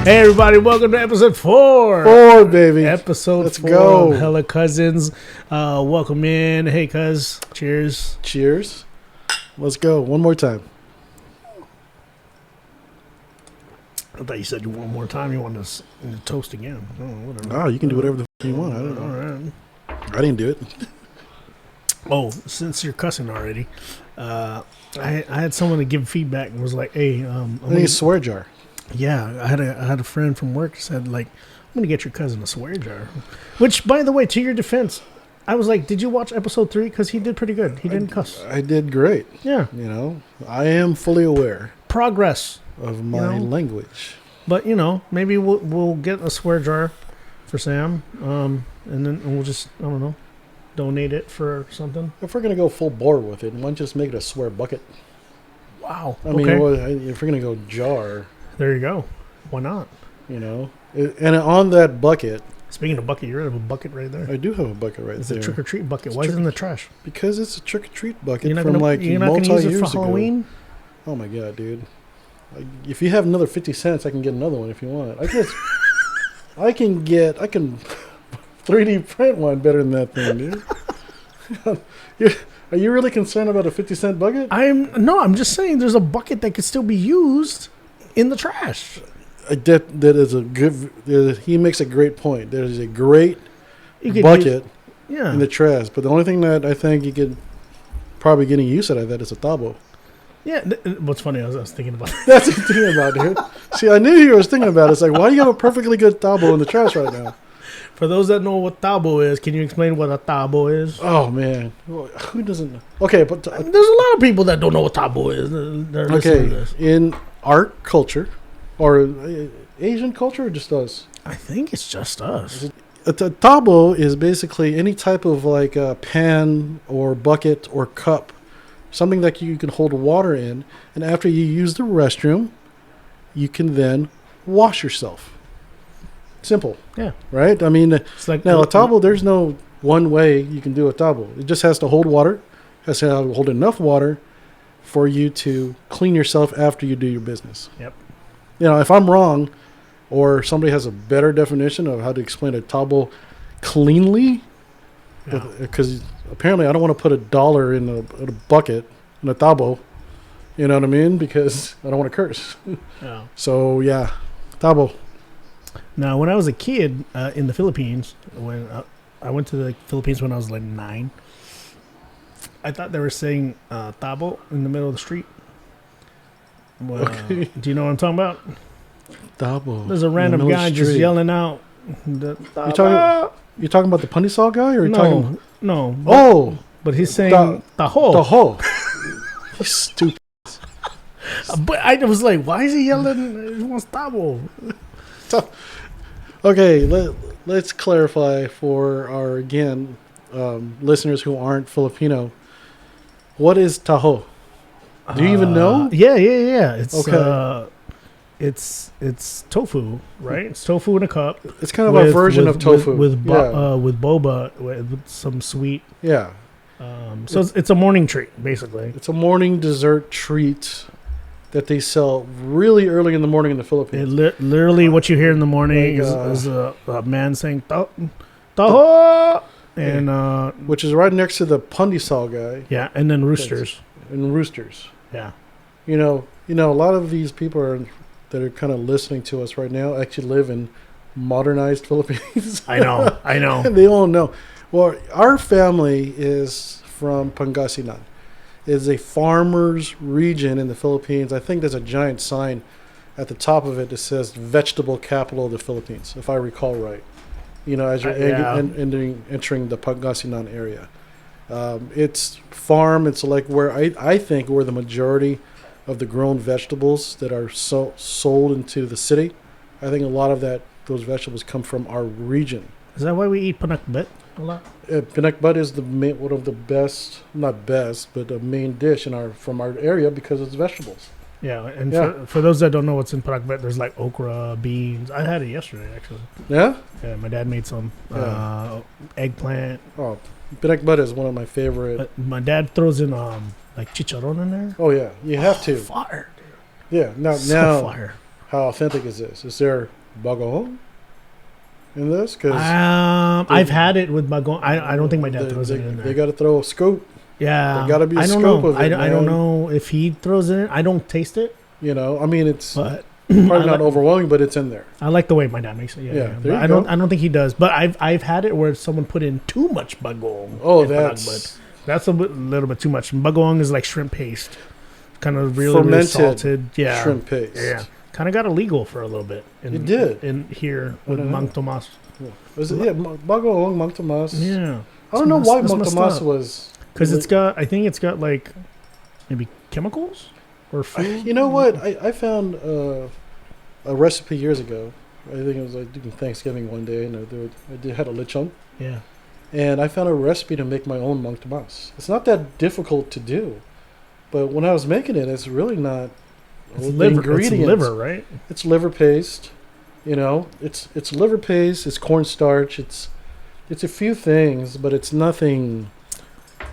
Hey everybody, welcome to episode 4. 4, baby. Episode Let's 4 go. of Hella Cousins. Welcome in. Hey cuz, cheers. Cheers. Let's go. One more time. I thought you said one more time you wanted to toast again. Oh, whatever. Oh, you can do whatever the you want. I don't know. All right. I didn't do it. Oh, since you're cussing already, I had someone to give feedback and was like, "Hey, I need a swear jar. Yeah, I had a friend from work said like, I'm gonna get your cousin a swear jar." Which, by the way, to your defense, I was like, "Did you watch episode 3? Because he did pretty good. He didn't cuss." I did great. Yeah, You know, I am fully aware progress. of my language. But maybe we'll get a swear jar for Sam, and then we'll just I don't know, donate it for something. If we're gonna go full bore with it, why don't you just make it a swear bucket? Wow. I mean, okay. if we're gonna go jar, There you go. Why not? And on that bucket, Speaking of bucket, you have a bucket right there. I do have a bucket right It's there. a trick or treat bucket. It's Why is it in the trash? Because it's a trick or treat bucket You're not from gonna use it years for Halloween. ago. Oh my god, dude! If you have another 50 cents, I can get another one if you want. I can 3D print one better than that thing, dude. Are you really concerned about a 50-cent bucket? I'm just saying there's a bucket that could still be used in the trash. That is a good. He makes a great point. There is a great You could bucket Yeah. in the trash, but the only thing that I think you could probably getting use out of that is a tabo. Yeah. What's funny, I was thinking about that. That's what I'm thinking about, dude. See, I knew you was thinking about it. It's like, why do you have a perfectly good tabo in the trash right now? For those that know what tabo is, can you explain what a tabo is? Oh man, who doesn't know? Okay, but There's a lot of people that don't know what tabo is. They're listening to this. in our culture or Asian culture, or just us, I think it's just us. a tabo is basically any type of like a pan or bucket or cup, something that you can hold water in, and after you use the restroom, you can then wash yourself. Simple. Yeah. Right? I mean, It's like now a tabo, there's no one way you can do a tabo. It just has to hold water, has to hold enough water for you to clean yourself after you do your business. Yep. If I'm wrong or somebody has a better definition of how to explain a tabo cleanly, because apparently I don't want to put $1 in a bucket, in a tabo, you know what I mean? Because I don't want to curse. Yeah. So, yeah, tabo. Now, when I was a kid in the Philippines, when I went to the Philippines when I was like 9, I thought they were saying tabo in the middle of the street. Well, Okay. do you know what I'm talking about? Tabo. There's a random guy just yelling out. The You're talking about the Pandesal guy, or you're talking? No. Oh, But he's saying taho. Taho. You stupid. But I was like, why is he yelling? He wants tabo. Okay, let's clarify for our listeners who aren't Filipino. What is taho? Do you even know? Yeah. It's Okay. It's tofu, right? It's tofu in a cup. It's kind of a version of tofu with boba with some sweet. Yeah. So it's a morning treat basically. It's a morning dessert treat that they sell really early in the morning in the Philippines. Literally, what you hear in the morning is a man saying taho, and which is right next to the Pandesal guy. Yeah, and then roosters. And roosters. Yeah. A lot of these people that are kind of listening to us right now actually live in modernized Philippines. I know. And they all know. Well, our family is from Pangasinan. It's a farmer's region in the Philippines. I think there's a giant sign at the top of it that says vegetable capital of the Philippines, if I recall right. As you're entering the Pangasinan area. It's farm. It's like where I think where the majority of the grown vegetables that are sold into the city. I think a lot of those vegetables come from our region. Is that why we eat pinakbet a lot? Pinakbet is one of the best, not best, but a main dish from our area because it's vegetables. Yeah, and for those that don't know what's in pinakbet, there's like okra, beans. I had it yesterday actually. Yeah? Yeah, my dad made some eggplant. Oh, pinakbet is one of my favorite. But my dad throws in like chicharron in there. Oh yeah, you have to. Fire, dude. Yeah, now fire. How authentic is this? Is there bagoong in this? Because I've had it with bagoong. I don't think my dad throws it in there. They got to throw a scoop. Yeah, There got to be a I don't scoop know. of it. I don't know if he throws it in. I don't taste it, You know, I mean, it's but probably not overwhelming, but it's in there. I like the way my dad makes it. Yeah, Yeah, yeah. there But you I don't. go. I don't think he does. But I've had it where someone put in too much bagoong. Oh, in that's that's a little bit too much. Bagoong is like shrimp paste, kind of really fermented salted. Yeah, shrimp paste. Yeah, kind of got illegal for a little bit. It did. in here with don't know. Mang Tomas. Was it? Yeah, bagoong, Mang Tomas. Yeah, I don't know why That's Mang messed Tomas up. was. because it's got. I think it's got like maybe chemicals or food. You know what? I found a recipe years ago. I think it was like doing Thanksgiving one day, and had a lechon. Yeah. And I found a recipe to make my own Mang Tomas. It's not that difficult to do, but when I was making it, it's really not. It's the liver. ingredients- It's liver, right? It's liver paste. You know, it's liver paste. It's cornstarch. It's a few things, but it's nothing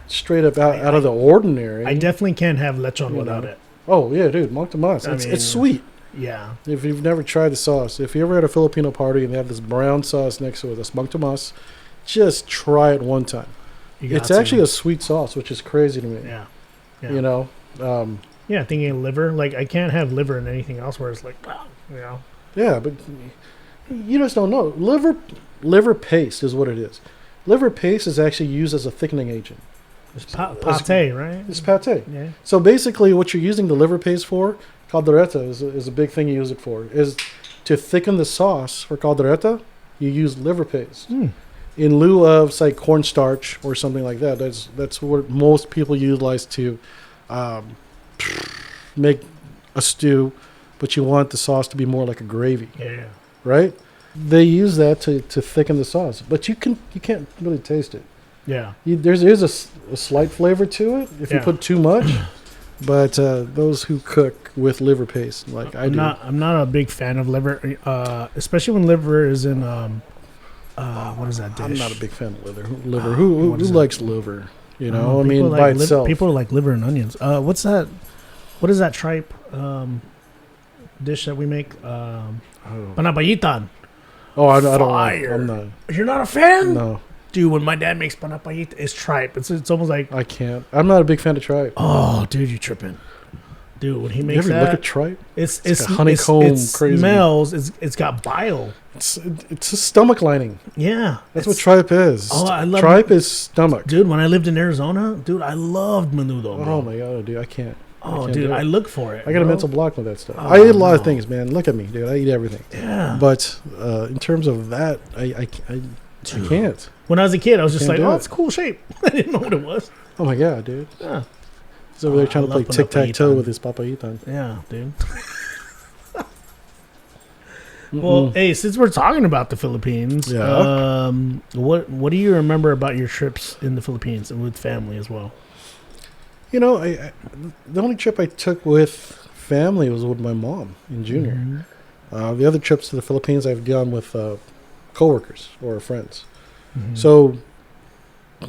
straight up out of the ordinary. I definitely can't have lechon You without know. it. Oh yeah, dude, Mang Tomas. I It's mean, sweet. Yeah. If you've never tried the sauce, if you ever at a Filipino party and they have this brown sauce next to it, that's Mang Tomas, just try it one time. It's actually a sweet sauce, which is crazy to me. Yeah. Yeah. You know, Yeah, thinking of liver. Like I can't have liver in anything else where it's like, you know. yeah, but you just don't know. Liver paste is what it is. Liver paste is actually used as a thickening agent. It's pate, right? It's pate. Yeah. So basically, what you're using the liver paste for, caldereta is a big thing you use it for, is to thicken the sauce for caldereta. You use liver paste in lieu of, say, cornstarch or something like that. That's what most people utilize to make a stew, but you want the sauce to be more like a gravy, Yeah. right? They use that to thicken the sauce, but you can't really taste it. Yeah. There is a slight flavor to it if you Yeah. put too much. But those who cook with liver paste, like I do, I'm not a big fan of liver, especially when liver is in what is that dish? I'm not a big fan of liver. Who what is likes liver? You know, I people mean, like by itself. people like liver and onions. What's that? What is that tripe dish that we make? Panapayitan. Oh, I don't. Fire. I'm not. You're not a fan? No, Dude, when my dad makes panapayita, it's tripe. It's almost like, I can't. I'm not a big fan of tripe. oh, dude, you tripping. Dude, when he You makes ever look that, at tripe? it's like a honeycomb it crazy. smells. It's got bile. It's a stomach lining. Yeah, That's what tripe is. Oh, I love tripe is stomach. Dude, when I lived in Arizona, dude, I loved menudo, bro. Oh my god, dude, I can't. Oh, can't dude, do it. I look for it. I got a bro. mental block with that stuff. Oh, I eat a lot of no. things, man. Look at me, dude. I eat everything. Yeah. But in terms of that, I can't. When I was a kid, I was just Can't like, do oh, it. it's a cool shape. I didn't know what it was. Oh my god, dude. Yeah. He's over there I trying to play love tic-tac-toe papayitan. with his papayitan. Yeah, dude. Well, hey, since we're talking about the Philippines, Yeah. what do you remember about your trips in the Philippines and with family as well? You know, the only trip I took with family was with my mom in junior. Mhm. The other trips to the Philippines I've done with coworkers or friends. Mhm. So,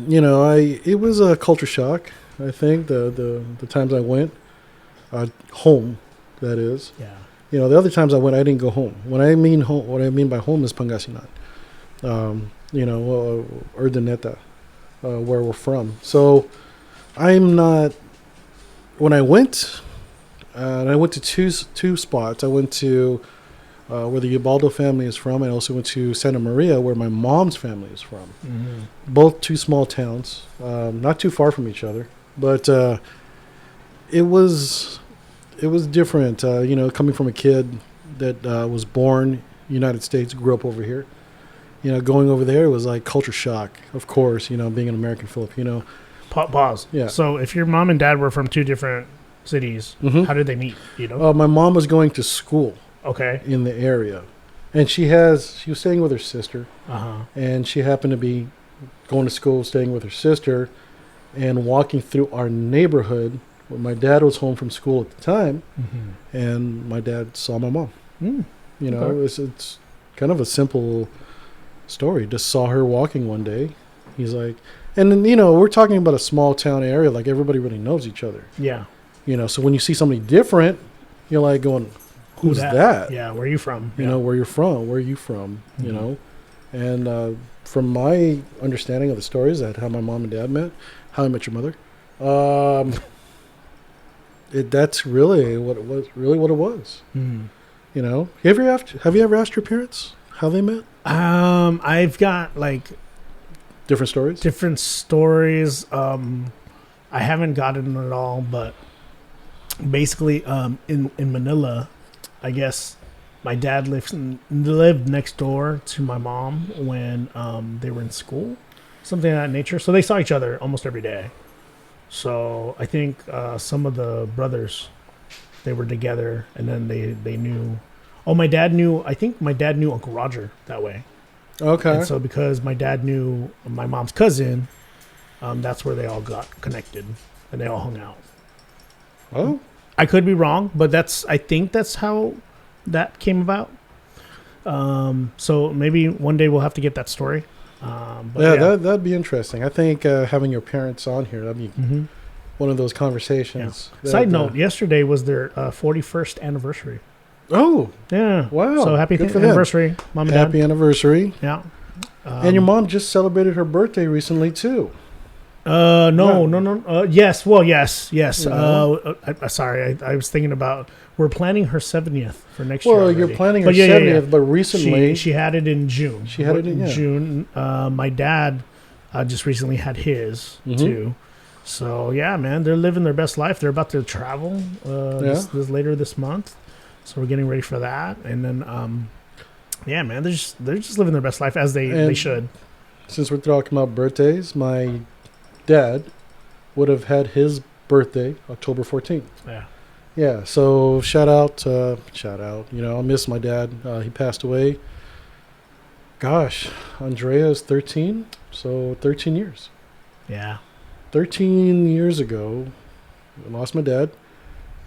you know, it was a culture shock. I think the times I went home, that is. Yeah. You know, the other times I went, I didn't go home. When I mean home, what I mean by home is Pangasinan. You know, Urdaneta, where we're from. So I'm not. When I went, and I went to two spots. I went to where the Ubaldo family is from. I also went to Santa Maria, where my mom's family is from. Mhm. Both two small towns, not too far from each other, but it was different. You know, coming from a kid that was born United States, grew up over here. You know, going over there was like culture shock. Of course, you know, being an American Filipino. Pause. Yeah. So if your mom and dad were from two different cities, Mhm. how did they meet? You know? My mom was going to school Okay. in the area, and she was staying with her sister, Uh-huh. and she happened to be going to school, staying with her sister, and walking through our neighborhood. When my dad was home from school at the time, Mhm. and my dad saw my mom. Mm. You know, Okay. it's kind of a simple story. Just saw her walking one day. He's like, and then, you know, we're talking about a small town area, like everybody really knows each other. Yeah. You know, so when you see somebody different, you're like going, who's that? Yeah, where are you from? You know, where you're from, where are you from, you know? And from my understanding of the stories, that how my mom and dad met, how I met your mother, that's really what it was. Really, what it was. You know, have you ever asked your parents how they met? I've got like Different stories. different stories. I haven't gotten it all, but basically, in Manila, I guess my dad lived next door to my mom when they were in school, something of that nature. So they saw each other almost every day. So I think some of the brothers, they were together, and then they knew. Oh, my dad knew. I think my dad knew Uncle Roger that way. Okay. And so because my dad knew my mom's cousin, that's where they all got connected and they all hung out. Oh. I could be wrong, but I think that's how that came about. So maybe one day we'll have to get that story. That'd be interesting. I think having your parents on here, that'd be one of those conversations. Yeah. Side note, yesterday was their 41st anniversary. Oh. Yeah. Wow. So happy Good for anniversary, Mom and Dad. Happy anniversary. Yeah. And your mom just celebrated her birthday recently, too. No. Yes. Well, yes. You know? Sorry. I was thinking about, we're planning her 70th for next year. Well, you're planning her 70th, but recently. She had it in June. She had it in June. My dad just recently had his, too. So, yeah, man, they're living their best life. They're about to travel this later this month. So we're getting ready for that. And then, yeah, man, they're just living their best life as they should. Since we're talking about birthdays, my dad would have had his birthday October 14th. Yeah. Yeah, so shout out. You know, I miss my dad. He passed away. Gosh, Andrea is 13, so 13 years. Yeah. 13 years ago, I lost my dad,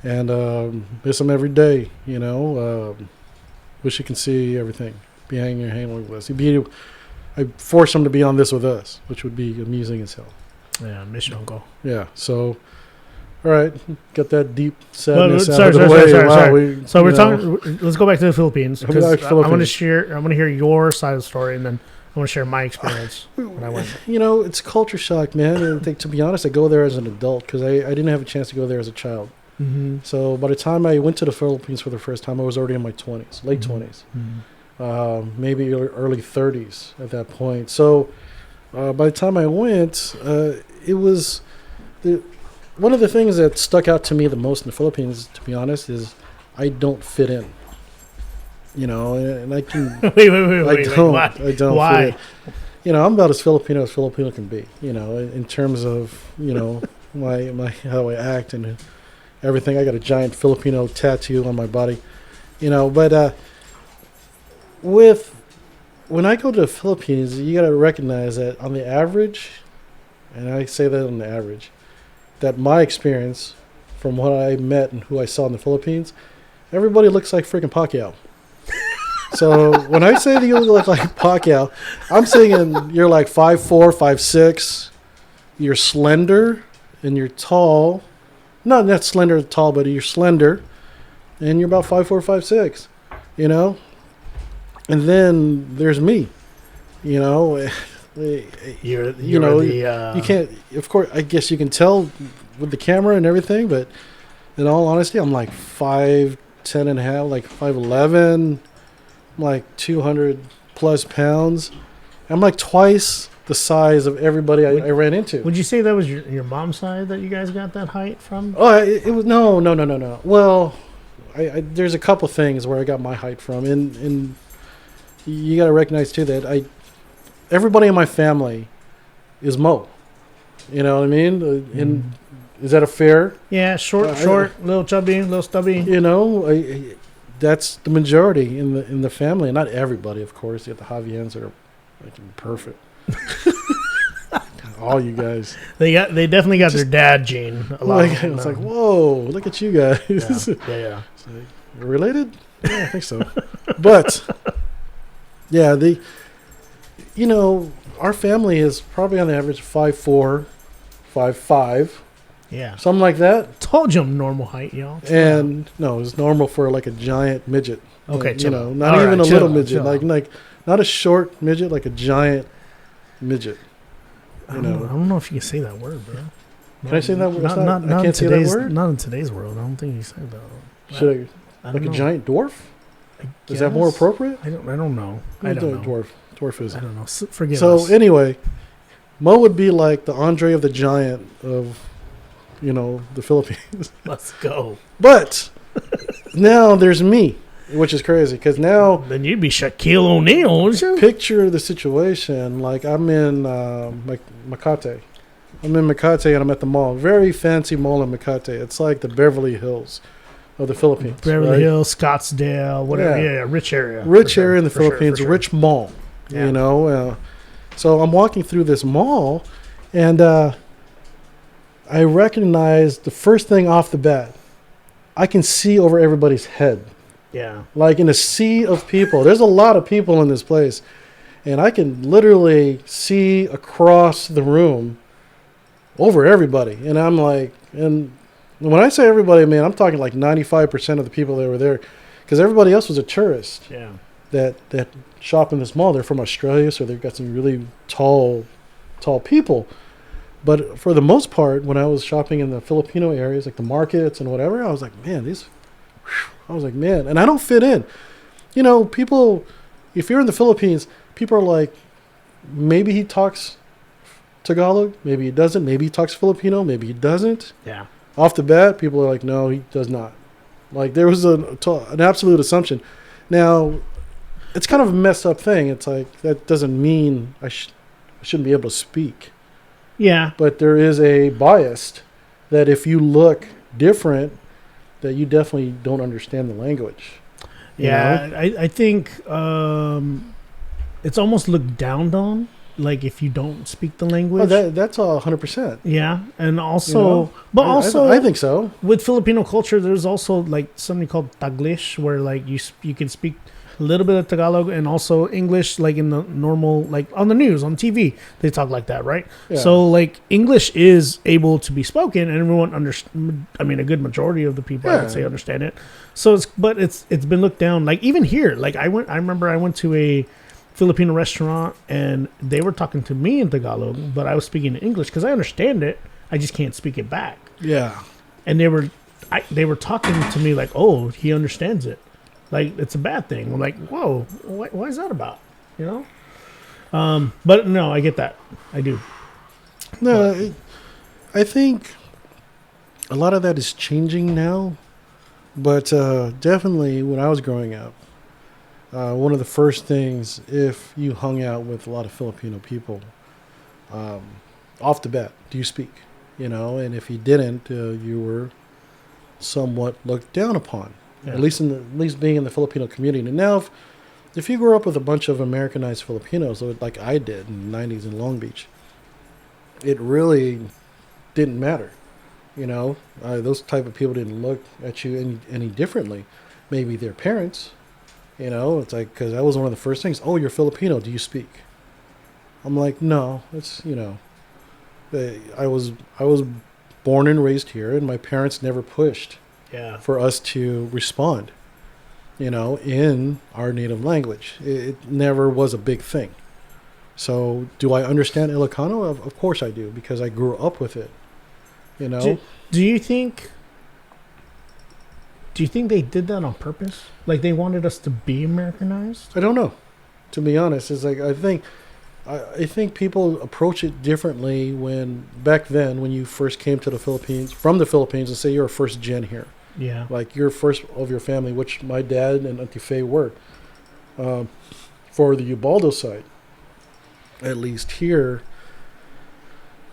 and miss him every day. You know, wish you can see everything. Be hanging with us. I forced him to be on this with us, which would be amusing as hell. Yeah, miss you, Uncle. Yeah, so. All right, got that deep sadness out of the way. So we're talking. Let's go back to the Philippines because I want to share. I want to hear your side of the story, and then I want to share my experience when I went. You know, it's culture shock, man. And to be honest, I go there as an adult because I didn't have a chance to go there as a child. So by the time I went to the Philippines for the first time, I was already in my 20s, late 20s, maybe early 30s at that point. So by the time I went, it was one of the things that stuck out to me the most in the Philippines, to be honest, is I don't fit in. You know, and I can. Wait. I don't. Why? Fit in. You know, I'm about as Filipino can be. You know, in terms of my how I act and everything. I got a giant Filipino tattoo on my body. You know, but when I go to the Philippines, you got to recognize that on the average, and I say that on the average, that my experience from what I met and who I saw in the Philippines, everybody looks like freaking Pacquiao. So when I say that you look like Pacquiao, I'm saying you're like 5'4", 5'6", you're slender and you're tall. Not slender or tall, but you're slender and you're about 5'4", 5'6", you know? And then there's me, you know? You can't, of course, I guess you can tell with the camera and everything, but in all honesty, I'm like 5'10" and a half, like 5'11", like 200 plus pounds. I'm like twice the size of everybody I ran into. Would you say that was your mom's side that you guys got that height from? Oh, it was no. Well, there's a couple things where I got my height from, and you got to recognize too that everybody in my family is Mo. You know what I mean? And is that a fair? Yeah, short, little chubby, little stubby. You know, that's the majority in the family. And not everybody, of course. You have the Javians that are like perfect. All you guys. They definitely got their dad gene. It's like, whoa, look at you guys. Yeah. Like, you're related? Yeah, I think so. But yeah, our family is probably on average 5'4", 5'5", Yeah. something like that. Told you I'm normal height, y'all. And no, it's normal for like a giant midget. Okay, you know, out. not All even right, a little out, midget, like not a short midget, like a giant midget. I don't know if you can say that word, bro. Can I say that word? Not I can't say that word. Not in today's world. I don't think you say that. Should I I, don't like know. a giant dwarf? I Is that more guess. appropriate? I don't know. I don't know. Dwarf is. I don't know. Forgive So us. anyway, Mo would be like the Andre of the Giant of, the Philippines. Let's go. But now there's me, which is crazy because now Then you'd be Shaquille O'Neal, wouldn't you? picture the situation like I'm in Makati. I'm in Makati and I'm at the mall. Very fancy mall in Makati. It's like the Beverly Hills of the Philippines. Beverly right? Hills, Scottsdale, whatever. Yeah. Yeah, rich area. Rich area in the Philippines, For sure. rich mall. Yeah. So I'm walking through this mall, and I recognize the first thing off the bat. I can see over everybody's head, Yeah. like in a sea of people. There's a lot of people in this place, and I can literally see across the room over everybody. And I'm like, and when I say everybody, man, I'm talking like 95% of the people that were there, because everybody else was a tourist. Yeah. That shop in this mall. They're from Australia, so they've got some really tall people. But for the most part, when I was shopping in the Filipino areas, like the markets and whatever, I was like, man, and I don't fit in. People, if you're in the Philippines, people are like, maybe he talks Tagalog, maybe he doesn't, maybe he talks Filipino, maybe he doesn't. Yeah. Off the bat, people are like, no, he does not. Like there was an absolute assumption. Now, it's kind of a messed up thing. It's like, that doesn't mean I shouldn't be able to speak. Yeah. But there is a bias that if you look different, that you definitely don't understand the language. Yeah. I think it's almost looked down on, like if you don't speak the language. That's 100%. Yeah. And also, but also, I think so. With Filipino culture, there's also like something called Taglish, where like you can speak a little bit of Tagalog and also English, like in the normal, like on the news, on TV, they talk like that, right? Yeah. So like English is able to be spoken, and everyone I mean, a good majority of the people, I would say, understand it. So it's been looked down. Like even here, like I remember I went to a Filipino restaurant and they were talking to me in Tagalog, but I was speaking in English because I understand it. I just can't speak it back. Yeah. And they were talking to me like, oh, he understands it. Like, it's a bad thing. I'm like, whoa, why is that about? But no, I get that. I do. No, I think a lot of that is changing now. But definitely when I was growing up, one of the first things, if you hung out with a lot of Filipino people, off the bat, do you speak? And if you didn't, you were somewhat looked down upon. Yeah. At least being in the Filipino community. And now, if you grew up with a bunch of Americanized Filipinos, like I did in the 90s in Long Beach, it really didn't matter. Those type of people didn't look at you any differently. Maybe their parents, it's like, because that was one of the first things. Oh, you're Filipino. Do you speak? I'm like, no, it's, I was born and raised here, and my parents never pushed for us to respond, in our native language. It never was a big thing. So do I understand Ilocano? Of course I do, because I grew up with it, Do you think they did that on purpose? Like they wanted us to be Americanized? I don't know. To be honest, it's like, I think people approach it differently back then when you first came to the Philippines, from the Philippines, and say you're a first gen here. Yeah. Like you're first of your family, which my dad and Auntie Faye were. For the Ubaldo side, at least here,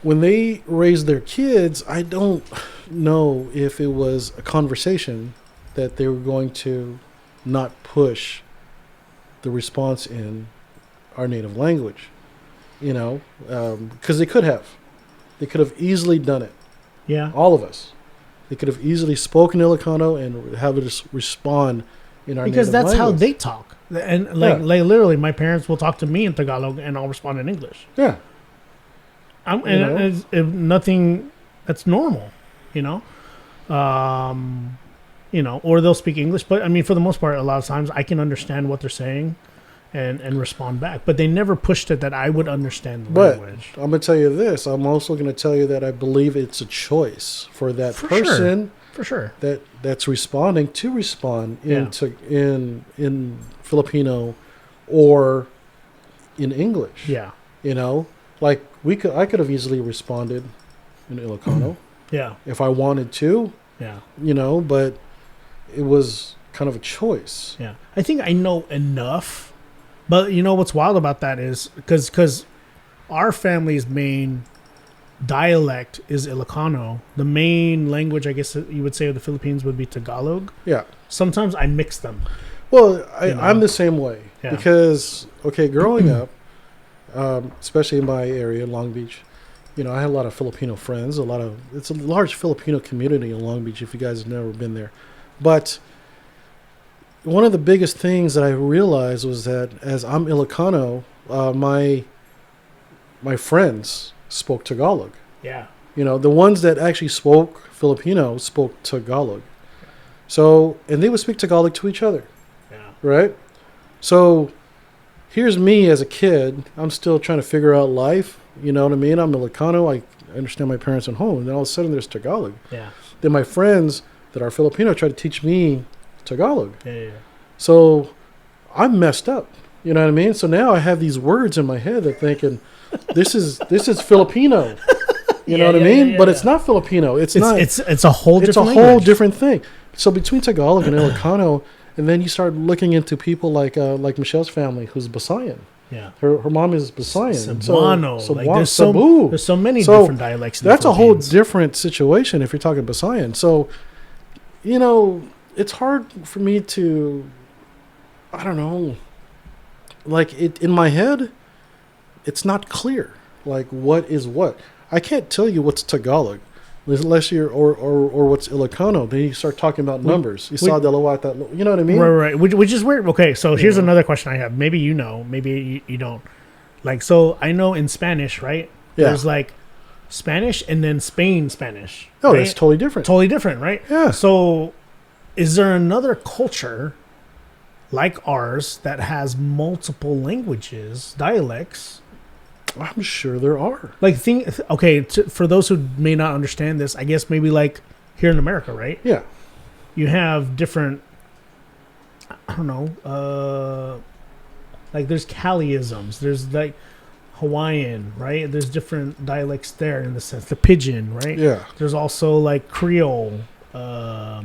when they raised their kids, I don't know if it was a conversation that they were going to not push the response in our native language, because they could have. They could have easily done it. Yeah. All of us. They could have easily spoken Ilocano and have it respond in our because native that's language. how they talk. And like literally, my parents will talk to me in Tagalog, and I'll respond in English. Yeah. It's nothing. That's normal. you know. Or they'll speak English. But I mean, for the most part, a lot of times I can understand what they're saying and respond back. But they never pushed it that I would understand the language. I'm going to tell you this. I'm also going to tell you that I believe it's a choice for that person. For sure. That's responding to respond in Filipino or in English. Yeah. Like I could have easily responded in Ilocano. Yeah. If I wanted to. Yeah. But it was kind of a choice. Yeah. I think I know enough. But what's wild about that is because our family's main dialect is Ilocano. The main language, I guess you would say, of the Philippines would be Tagalog. Yeah. Sometimes I mix them. Well, I'm the same way. Yeah. Because, growing up, especially in my area, Long Beach, I had a lot of Filipino friends. It's a large Filipino community in Long Beach, if you guys have never been there. But one of the biggest things that I realized was that as I'm Ilocano, my friends spoke Tagalog. Yeah. The ones that actually spoke Filipino spoke Tagalog. So, and they would speak Tagalog to each other. Yeah. Right? So, here's me as a kid. I'm still trying to figure out life. You know what I mean? I'm Ilocano. I understand my parents at home. And then all of a sudden there's Tagalog. Yeah. Then my friends that are Filipino try to teach me Tagalog. Yeah. So I'm messed up. You know what I mean? So now I have these words in my head that thinking, this is Filipino. You know what I mean? But it's not Filipino. It's not. It's a whole different It's a whole different thing. So between Tagalog and Ilocano, and then you start looking into people like Michelle's family, who's Basayan. Yeah, her mom is Basayan. Cebuano. There's so many So different dialects. That's a whole different situation if you're talking Basayan. So, it's hard for me to, I don't know, like it in my head, it's not clear. Like what is what? I can't tell you what's Tagalog. Unless you're or what's Ilocano, then you start talking about numbers. Isa dalawata, you know what I mean? Right. Which is weird. Okay, so here's another question I have. Maybe maybe you don't. Like, so I know in Spanish, right? Yeah. There's like Spanish and then Spain Spanish. Oh, right? that's totally different. Totally different, right? Yeah. So, is there another culture like ours that has multiple languages, dialects? I'm sure there are. For those who may not understand this, I guess maybe like here in America, right? Yeah. You have different, I don't know, like there's Caliisms, there's like Hawaiian, right? There's different dialects there in the sense, the pidgin, right? Yeah. There's also like Creole, I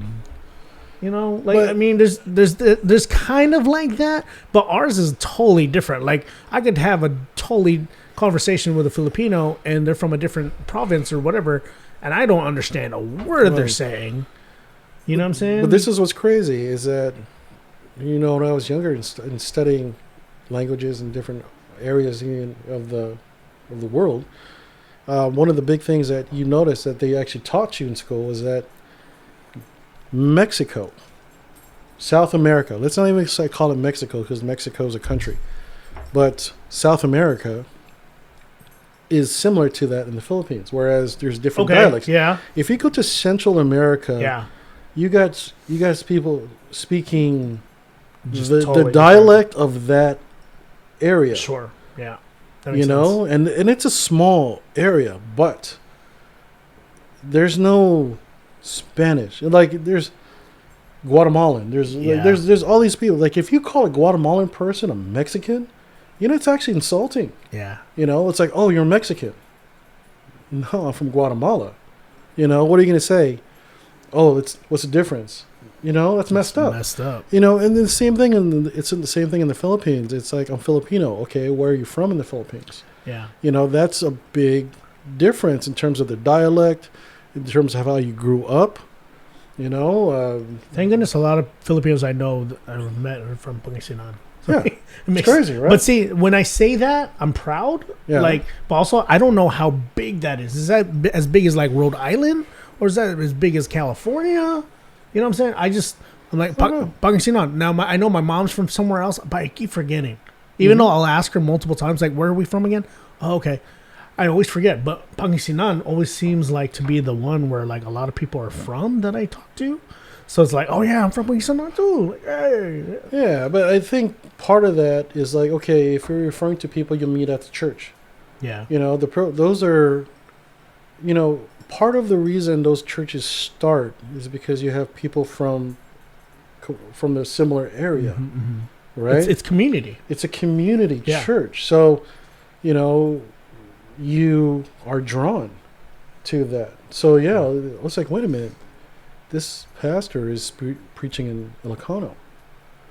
mean, there's kind of like that, but ours is totally different. Like I could have a totally conversation with a Filipino and they're from a different province or whatever, and I don't understand a word they're saying. You know what I'm saying? But this is what's crazy is that, when I was younger and studying languages in different areas of the world, one of the big things that you notice that they actually taught you in school is that Mexico, South America, let's not even call it Mexico because Mexico is a country, but South America is similar to that in the Philippines, whereas there's different dialects. Yeah. If you go to Central America, you got people speaking the dialect of that area. Sure. Yeah. And it's a small area, but there's no Spanish. Like there's Guatemalan. There's all these people. Like if you call a Guatemalan person a Mexican, it's actually insulting. Yeah. It's like, oh, you're Mexican. No, I'm from Guatemala. What are you going to say? Oh, what's the difference? That's messed up. Messed up. And then the same thing, it's the same thing in the Philippines. It's like, I'm Filipino. Okay, where are you from in the Philippines? Yeah. That's a big difference in terms of the dialect, in terms of how you grew up. Thank goodness a lot of Filipinos I know that I've met are from Pangasinan. Yeah, it's crazy, right? But see, when I say that, I'm proud. Yeah. But also, I don't know how big that is. Is that as big as like Rhode Island, or is that as big as California? You know what I'm saying? I'm like Pangasinan. Now I know my mom's from somewhere else, but I keep forgetting. Even though I'll ask her multiple times, like, where are we from again? Oh, okay. I always forget, but Pangasinan always seems like to be the one where like a lot of people are from that I talk to. So it's like, oh yeah, I'm from Pangasinan too. Like, hey. Yeah, but I think part of that is like, okay, if you're referring to people you meet at the church, Yeah. you know, those are, you know, part of the reason those churches start is because you have people from the similar area, right? It's community. It's a community Yeah. church, so you know, you are drawn to that. So yeah, it's like, wait a minute, this pastor is preaching in Ilocano.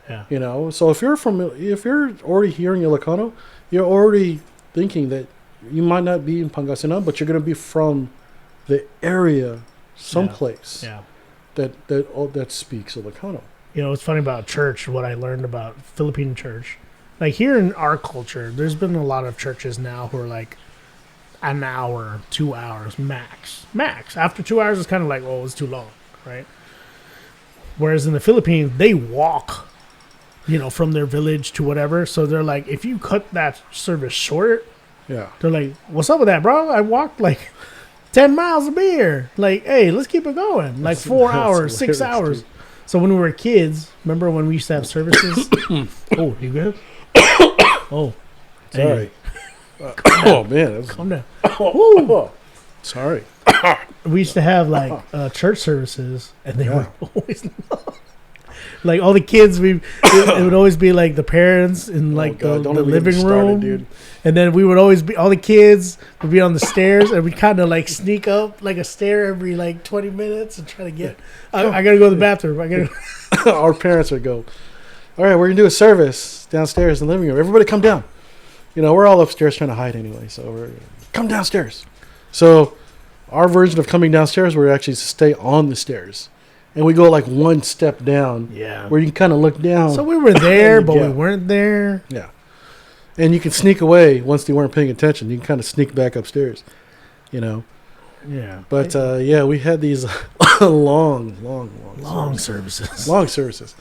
Yeah. You know, so if you're already hearing Ilocano, you're already thinking that you might not be in Pangasinan, but you're going to be from the area, someplace Yeah. that speaks Ilocano. You know, it's funny about church, what I learned about Philippine church. Like here in our culture, there's been a lot of churches now who are like an hour, 2 hours max. Max. After 2 hours, it's kind of like, oh, it's too long, right? Whereas in the Philippines, they walk, you know, from their village to whatever. So they're like, if you cut that service short, Yeah. they're like, what's up with that, bro? I walked like 10 miles to be here. Like, hey, let's keep it going. Like 4 hours, 6 hours. Dude. So when we were kids, remember when we used to have services? Oh, you good? Oh, Sorry. hey, Oh man. calm down. Sorry. We used to have like church services, and they Yeah. were always like all the kids. It would always be like the parents in like God, the don't even get me living started, room, dude. and then we would always be all the kids would be on the stairs, and we kind of like sneak up like a stair every like 20 minutes and try to get. I gotta go to the bathroom. I gotta. Our parents would go, all right, we're going to do a service downstairs in the living room. Everybody come down. You know, we're all upstairs trying to hide anyway. So we're come downstairs. So our version of coming downstairs, we're actually to stay on the stairs. And we go like one step down Yeah. where you can kind of look down. So we were there, but Yeah. we weren't there. Yeah. And you can sneak away once they weren't paying attention. You can kind of sneak back upstairs, you know. Yeah. But yeah, we had these long services. long services,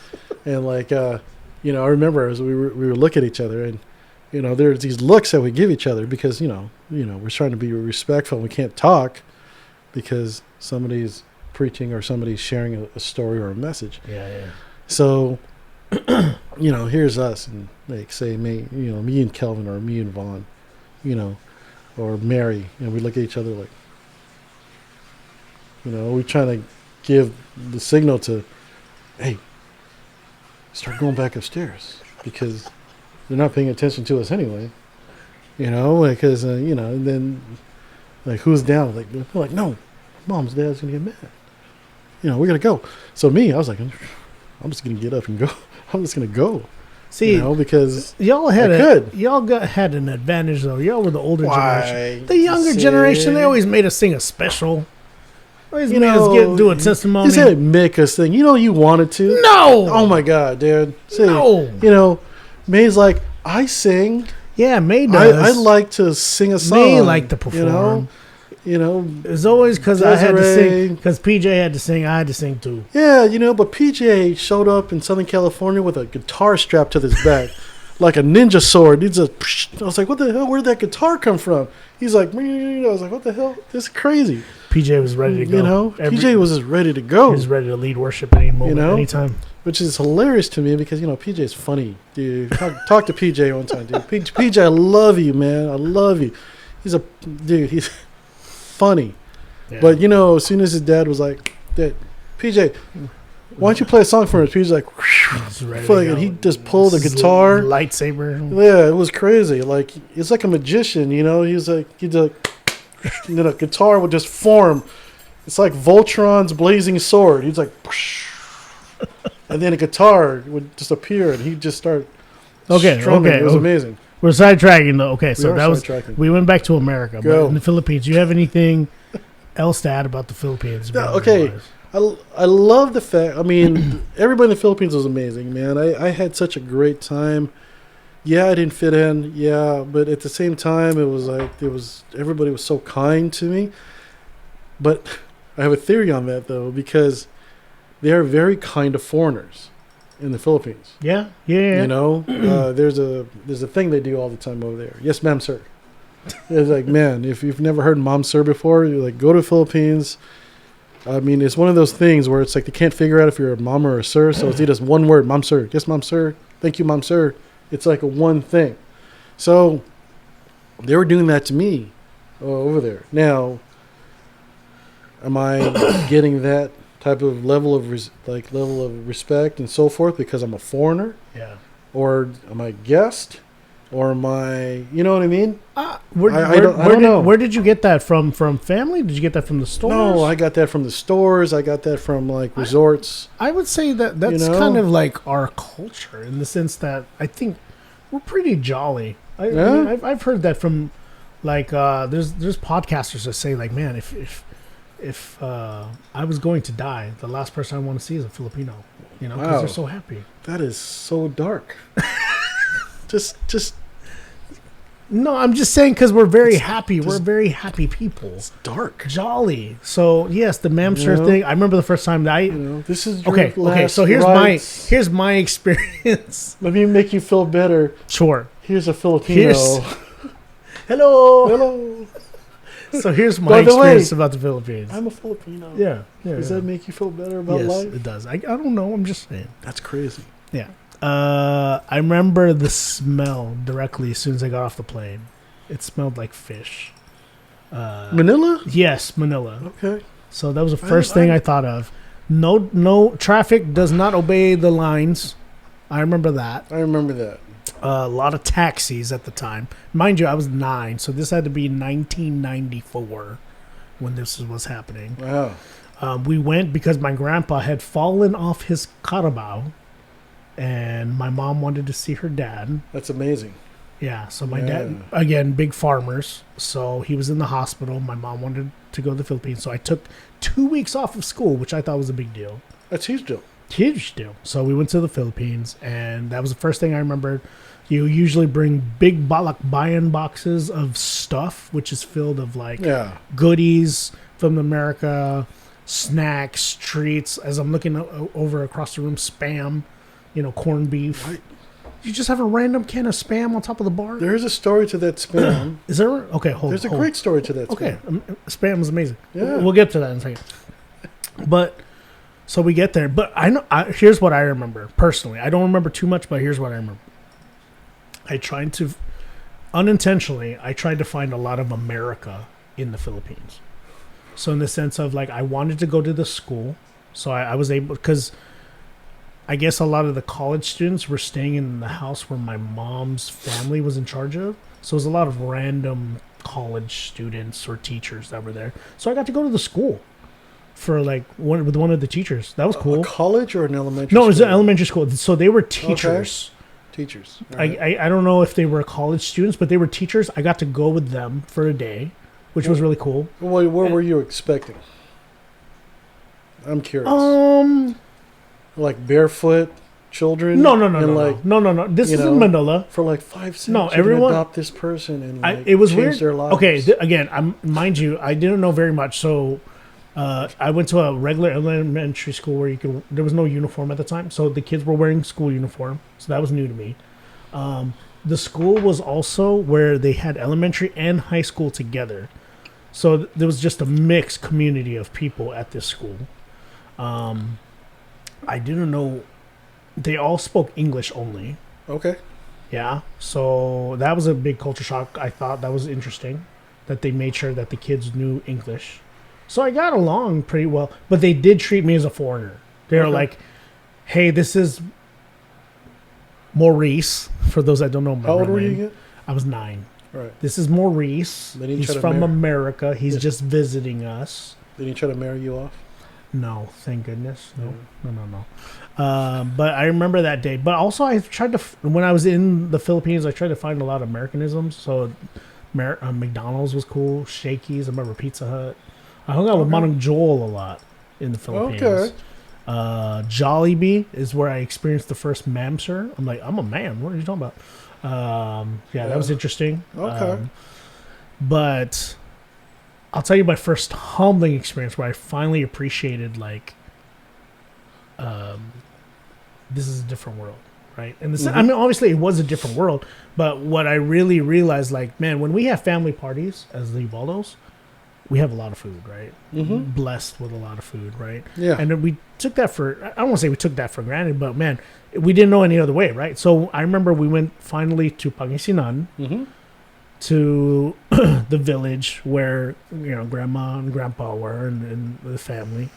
and like you know, I remember as we were looking at each other, and you know, there's these looks that we give each other because you know we're trying to be respectful. And we can't talk because somebody's preaching or somebody's sharing a story or a message. Yeah. So you know, here's us, and like say me and Kelvin or me and Vaughn, you know, or Mary, and we look at each other like, you know, we're trying to give the signal to, hey, start going back upstairs because they're not paying attention to us anyway. You know, because you know, and then like who's down? Like they're like, no, mom's dad's gonna get mad. You know, we gotta go. So me, I was like, I'm just gonna get up and go. I'm just gonna go. See, you know, because y'all had I had an advantage though. Y'all were the older Why? generation. The younger generation, they always made us sing a special. Always made us do a testimony. You said make us sing. You know you wanted to. No. Oh my God, dude. See, No. You know, May's like, I sing. Yeah, May does. I like to sing a song. May like to perform. You know. It's always because I had to Desiree. sing. Because PJ had to sing, I had to sing too. Yeah, you know, but PJ showed up in Southern California with a guitar strapped to his back, like a ninja sword. He's a. I was like, what the hell? Where'd that guitar come from? He's like, I was like, what the hell? This is crazy. PJ was ready to go. You know, PJ was just ready to go. He was ready to lead worship any moment, anytime. Which is hilarious to me because, you know, PJ's funny, dude. Talk to PJ one time, dude. PJ, I love you, man. I love you. He's he's funny. Yeah. But, you know, as soon as his dad was like, PJ, why don't you play a song for us? PJ's like, and he just pulled the guitar. Lightsaber. Yeah, it was crazy. Like, it's like a magician, you know? He's like, and then a guitar would just form. It's like Voltron's blazing sword. He's like, and then a guitar would just appear, and he'd just start strumming. It was amazing. We're sidetracking though. Okay, so that was we went back to America, Go. but in the Philippines. Do you have anything else to add about the Philippines? Yeah, okay, I love the fact. I mean, everybody in the Philippines was amazing, man. I had such a great time. Yeah, I didn't fit in. Yeah, but at the same time, it was like everybody was so kind to me. But I have a theory on that though, because they are very kind to foreigners in the Philippines. Yeah. You know, there's a thing they do all the time over there. Yes, ma'am, sir. It's like, man, if you've never heard Mom Sir before, you like go to Philippines. I mean, it's one of those things where it's like they can't figure out if you're a mom or a sir. So it's just one word, Mom Sir. Yes, Mom Sir. Thank you, Mom Sir. It's like a one thing. So they were doing that to me over there. Now, am I getting that type of level of respect and so forth because I'm a foreigner? Yeah. Or am I a guest? Or am I, you know what I mean? I don't know. Where did you get that from? From family? Did you get that from the stores? No, I got that from the stores. I got that from like resorts. I would say that's kind of like our culture in the sense that I think we're pretty jolly. I mean, I've heard that from like there's podcasters that say like, man, if I was going to die, the last person I want to see is a Filipino, because they're so happy. That is so dark. just No, I'm just saying because we're very happy. We're very happy people. It's dark, jolly. So yes, the Mamster thing. I remember the first time that this is your okay. So here's my experience. Let me make you feel better. Sure. Here's a Filipino. Hello. So here's my experience about the Philippines. I'm a Filipino. Yeah. Does that make you feel better about life? Yes, it does. I don't know. I'm just saying. That's crazy. Yeah. I remember the smell directly as soon as I got off the plane. It smelled like fish. Manila? Yes, Manila. Okay. So that was the first thing I thought of. No traffic does not obey the lines. I remember that. I remember that. A lot of taxis at the time. Mind you, I was 9, so this had to be 1994 when this was happening. Wow. We went because my grandpa had fallen off his carabao, and my mom wanted to see her dad. That's amazing. Yeah, so my dad, again, big farmers, so he was in the hospital. My mom wanted to go to the Philippines, so I took 2 weeks off of school, which I thought was a big deal. That's huge deal. Huge deal. So we went to the Philippines, and that was the first thing I remembered. You usually bring big balakbayan boxes of stuff, which is filled of goodies from America, snacks, treats. As I'm looking over across the room, Spam, corned beef. Right. You just have a random can of Spam on top of the bar? There's a story to that Spam. Is there? Okay, hold on. There's a great story to that Spam. Okay, Spam is amazing. Yeah. We'll get to that in a second. But, so we get there. But here's what I remember, personally. I don't remember too much, but here's what I remember. I tried to find a lot of America in the Philippines. So in the sense of I wanted to go to the school. So I was able, because I guess a lot of the college students were staying in the house where my mom's family was in charge of. So it was a lot of random college students or teachers that were there. So I got to go to the school for with one of the teachers. That was cool. A college or an elementary school? No, it was an elementary school. So they were teachers. Okay. Teachers. Right. I don't know if they were college students, but they were teachers. I got to go with them for a day, which was really cool. What were you expecting? I'm curious. Like barefoot children? No. This is in Manila. For 5 cents, no, you can adopt this person and it was change weird. their lives. Okay, again, mind you, I didn't know very much, so I went to a regular elementary school where there was no uniform at the time, so the kids were wearing school uniform, so that was new to me. The school was also where they had elementary and high school together, so there was just a mixed community of people at this school. I didn't know they all spoke English only. Okay. Yeah, so that was a big culture shock. I thought that was interesting that they made sure that the kids knew English. So I got along pretty well, but they did treat me as a foreigner. They were like, "Hey, this is Maurice." For those that don't know, how old were you again? I was 9. Right. This is Maurice. He's from America. He's just visiting us. Did he try to marry you off? No, thank goodness. No. But I remember that day. But also, I tried to when I was in the Philippines, I tried to find a lot of Americanisms. So McDonald's was cool. Shakey's. I remember Pizza Hut. I hung out with Manong Joel a lot in the Philippines. Okay. Jollibee is where I experienced the first Mamser. I'm like, I'm a man. What are you talking about? That was interesting. Okay. But I'll tell you my first humbling experience where I finally appreciated this is a different world, right? And I mean, obviously, it was a different world. But what I really realized, like, man, when we have family parties as the Ubaldos, we have a lot of food, right? Mm-hmm. Blessed with a lot of food, right? Yeah. And then we took that for, I don't want to say we took that for granted, but man, we didn't know any other way, right? So I remember we went finally to Pangasinan, Mm-hmm. to the village where, grandma and grandpa were and the family.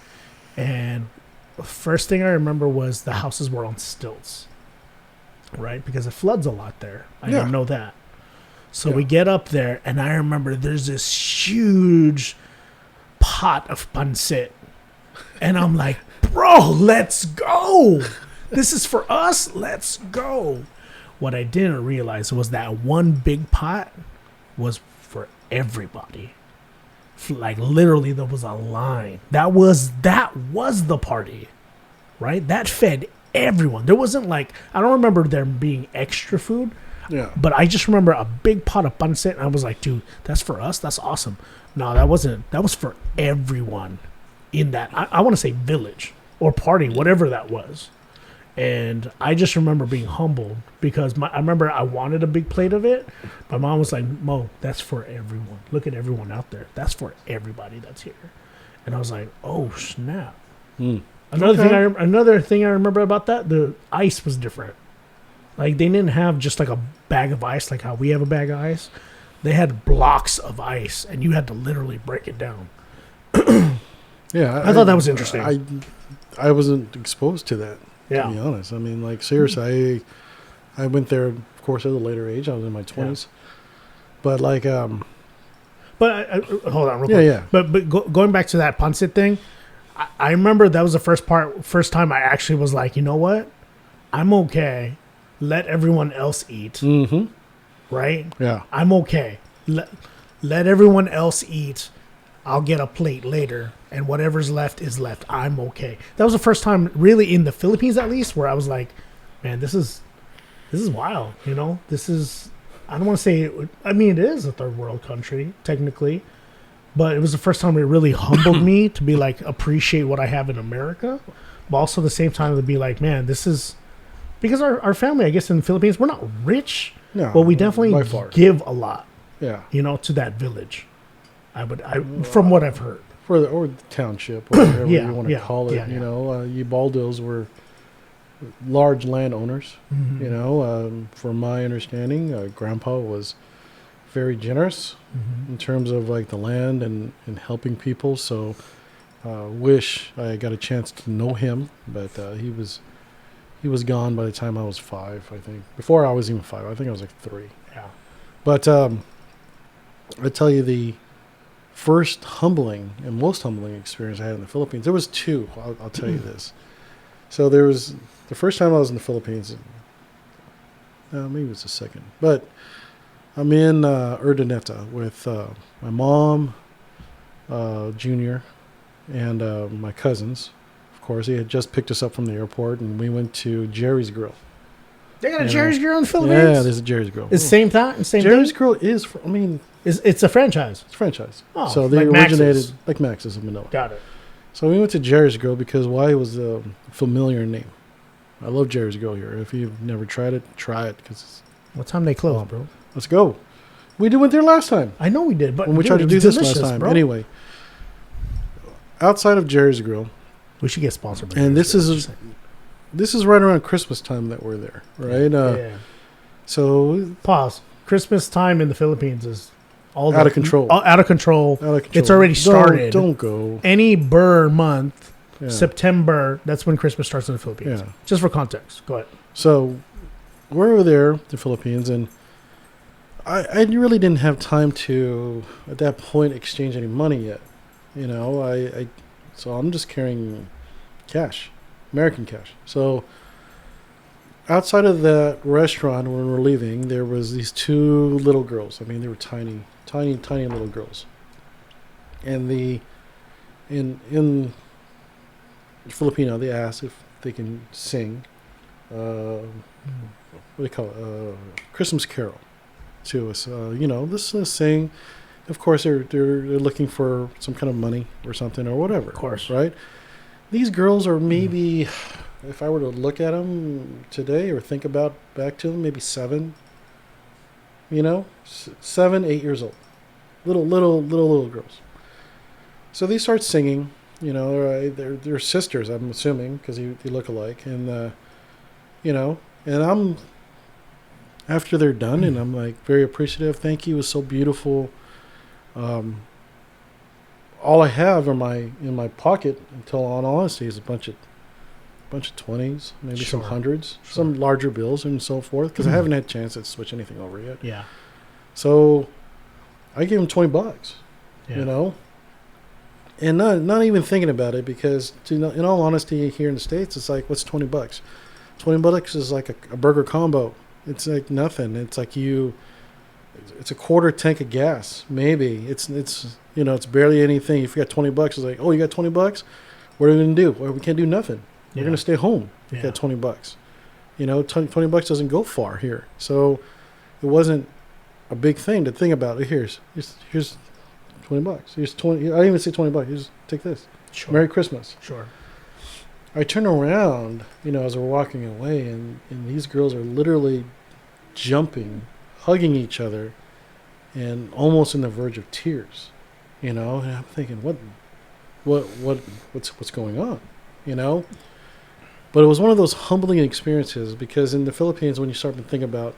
And the first thing I remember was the houses were on stilts, right? Because it floods a lot there. I didn't know that. So we get up there, and I remember there's this huge pot of pancit. And I'm like, bro, let's go. This is for us. Let's go. What I didn't realize was that one big pot was for everybody. Like, literally, there was a line. That was the party, right? That fed everyone. There wasn't like, I don't remember there being extra food. Yeah. But I just remember a big pot of pancit, and I was like, dude, that's for us? That's awesome. No, that wasn't. That was for everyone in that, I want to say village or party, whatever that was. And I just remember being humbled because I remember I wanted a big plate of it. My mom was like, Mo, that's for everyone. Look at everyone out there. That's for everybody that's here. And I was like, oh, snap. Another thing I remember about that, the ice was different. Like, they didn't have just like a bag of ice like how we have a bag of ice. They had blocks of ice, and you had to literally break it down. Yeah. I thought that was interesting. I wasn't exposed to that, Yeah. to be honest. I mean, like, seriously, I went there, of course, at a later age. I was in my 20s. But, like... But hold on real quick. Yeah. But going back to that pancit thing, I remember that was the first time I actually was like, you know what? I'm okay. Let everyone else eat. Mm-hmm. Right? Yeah. I'm okay. Let everyone else eat. I'll get a plate later, and whatever's left is left. I'm okay. That was the first time, really, in the Philippines at least, where I was like, man, this is wild. This is, I don't want to say, I mean, it is a third world country, technically, but it was the first time it really humbled me to be like, appreciate what I have in America, but also at the same time to be like, man, this is, because our family, I guess, in the Philippines, we're not rich, but we definitely give a lot, to that village. From what I've heard. Or the township, or whatever you want to call it. Yeah. Ubaldos were large landowners. Mm-hmm. From my understanding, Grandpa was very generous in terms of like the land and helping people. So, wish I got a chance to know him, but he was gone by the time I was 5. I think before I was even 5. I think I was like 3. Yeah. But I tell you the first humbling and most humbling experience I had in the Philippines. There was 2. I'll tell you this. So there was the first time I was in the Philippines. Maybe it was the second, but I'm in Urdaneta with my mom, Junior, and my cousins. Of course, he had just picked us up from the airport, and we went to Jerry's Grill. They got a Jerry's Grill in the Philippines? Yeah, there's a Jerry's Grill. It's same time? Same Jerry's thing? Grill is, it's a franchise. It's a franchise. Oh, so they like originated Max's. like Max's in Manila. Got it. So we went to Jerry's Grill because why it was a familiar name. I love Jerry's Grill here. If you've never tried it, try it. What time they close, bro? Let's go. We went there last time. I know we did, but when we tried to do this last time. Bro. Anyway, outside of Jerry's Grill, we should get sponsored by and Jerry's this is right around Christmas time that we're there, right? Yeah. So pause. Christmas time in the Philippines is all out of control. Out of control. Out of control. It's already started. Don't go. Any Burr month, September, that's when Christmas starts in the Philippines. Yeah. Just for context. Go ahead. So we're over there, the Philippines, and I really didn't have time to, at that point, exchange any money yet. So I'm just carrying cash, American cash. So outside of that restaurant when we were leaving, there was these 2 little girls. I mean, they were tiny little girls. And in Filipino, they asked if they can sing, what do they call it, Christmas Carol to us. Let's sing. Of course, they're looking for some kind of money or something or whatever. Of course. Right? These girls are maybe if I were to look at them today or think about back to them, maybe 7. 7, 8 years old, little girls. So they start singing. They're sisters, I'm assuming, because they look alike, and and I'm after they're done, and I'm like very appreciative. Thank you, it was so beautiful. All I have in my pocket, until all honesty, is a bunch of 20s, maybe some hundreds, some larger bills, and so forth, because I haven't had a chance to switch anything over yet. Yeah. So I gave him $20, and not even thinking about it, because in all honesty, here in the States, it's like, what's $20? $20 is like a burger combo. It's like nothing. It's like it's a quarter tank of gas, maybe. It's barely anything. If you got $20, it's like, oh, you got $20? What are we gonna do? Well, we can't do nothing. We're gonna stay home. If you got $20. $20 doesn't go far here, so it wasn't a big thing to think about. Here's $20. Here's 20. I didn't even say $20. Here's, take this. Sure. Merry Christmas. Sure. I turn around, as we're walking away, and these girls are literally jumping, hugging each other, and almost on the verge of tears. And I'm thinking, what's going on? But it was one of those humbling experiences, because in the Philippines, when you start to think about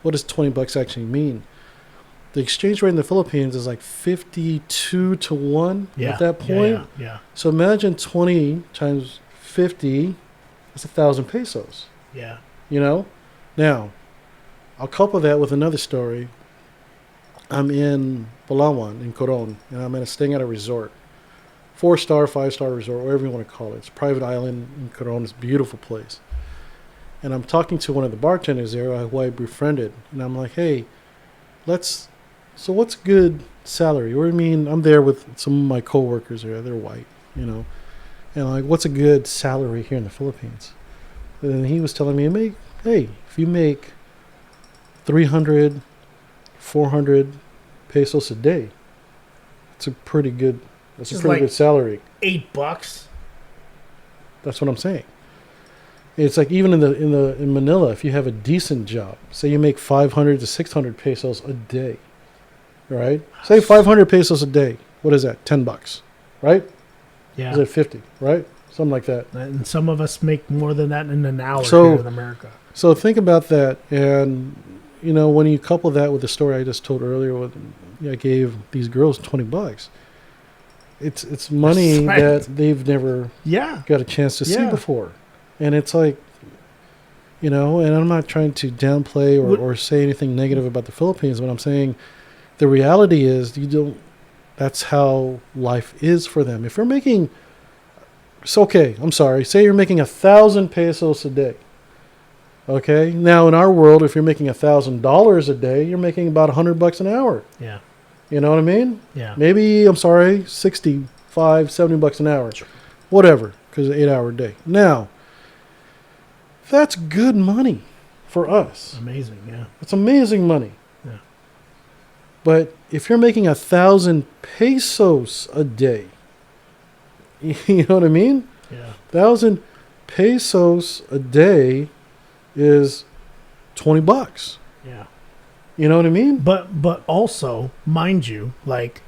what does $20 actually mean, the exchange rate in the Philippines is like 52 to 1 at that point. Yeah. So imagine 20 times 50, that's 1,000 pesos. Yeah. Now, I'll couple that with another story. I'm in Palawan, in Coron, and I'm staying at a resort. 4-star, 5-star resort, whatever you want to call it. It's a private island in Coron. It's a beautiful place. And I'm talking to one of the bartenders there who I befriended. And I'm like, hey, so what's good salary? I'm there with some of my coworkers there. They're white, And I'm like, what's a good salary here in the Philippines? And he was telling me, hey, if you make 300, 400 pesos a day, it's a pretty good. That's a pretty good salary. $8. That's what I'm saying. It's like even in Manila, if you have a decent job, say you make 500 to 600 pesos a day, right? Say 500 pesos a day. What is that? $10, right? Yeah. Is it 50, right? Something like that. And some of us make more than that in an hour here in America. So think about that, and when you couple that with the story I just told earlier, I gave these girls $20. It's money that they've never got a chance to see before. And it's like, and I'm not trying to downplay or say anything negative about the Philippines, but I'm saying the reality is that's how life is for them. If you're making, say you're making 1,000 pesos a day. Okay. Now in our world, if you're making $1,000 a day, you're making about $100 an hour. Yeah. You know what I mean? Yeah. Maybe, $65, $70 an hour. Sure. Whatever, because it's an 8-hour day. Now, that's good money for us. Amazing, yeah. It's amazing money. Yeah. But if you're making 1,000 pesos a day, you know what I mean? Yeah. 1,000 pesos a day is $20. Yeah. You know what I mean? But also, mind you, like,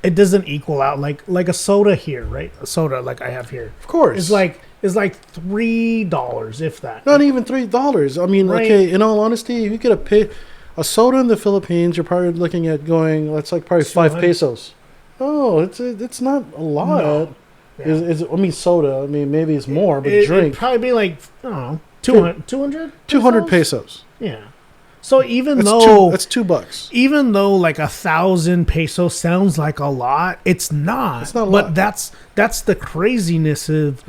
it doesn't equal out like a soda here, right? A soda like I have here. Of course. It's like $3, if that. Not even $3. I mean, right. Okay, in all honesty, if you get a soda in the Philippines, you're probably looking at going, that's like probably 5 pesos. Oh, it's not a lot. No. Yeah. Soda, maybe it's more, but drink. It'd probably be like, I don't know, 200? 200 pesos. Yeah. So that's $2. Even though like 1,000 pesos sounds like a lot, it's not. It's not a lot. lot. But that's the craziness of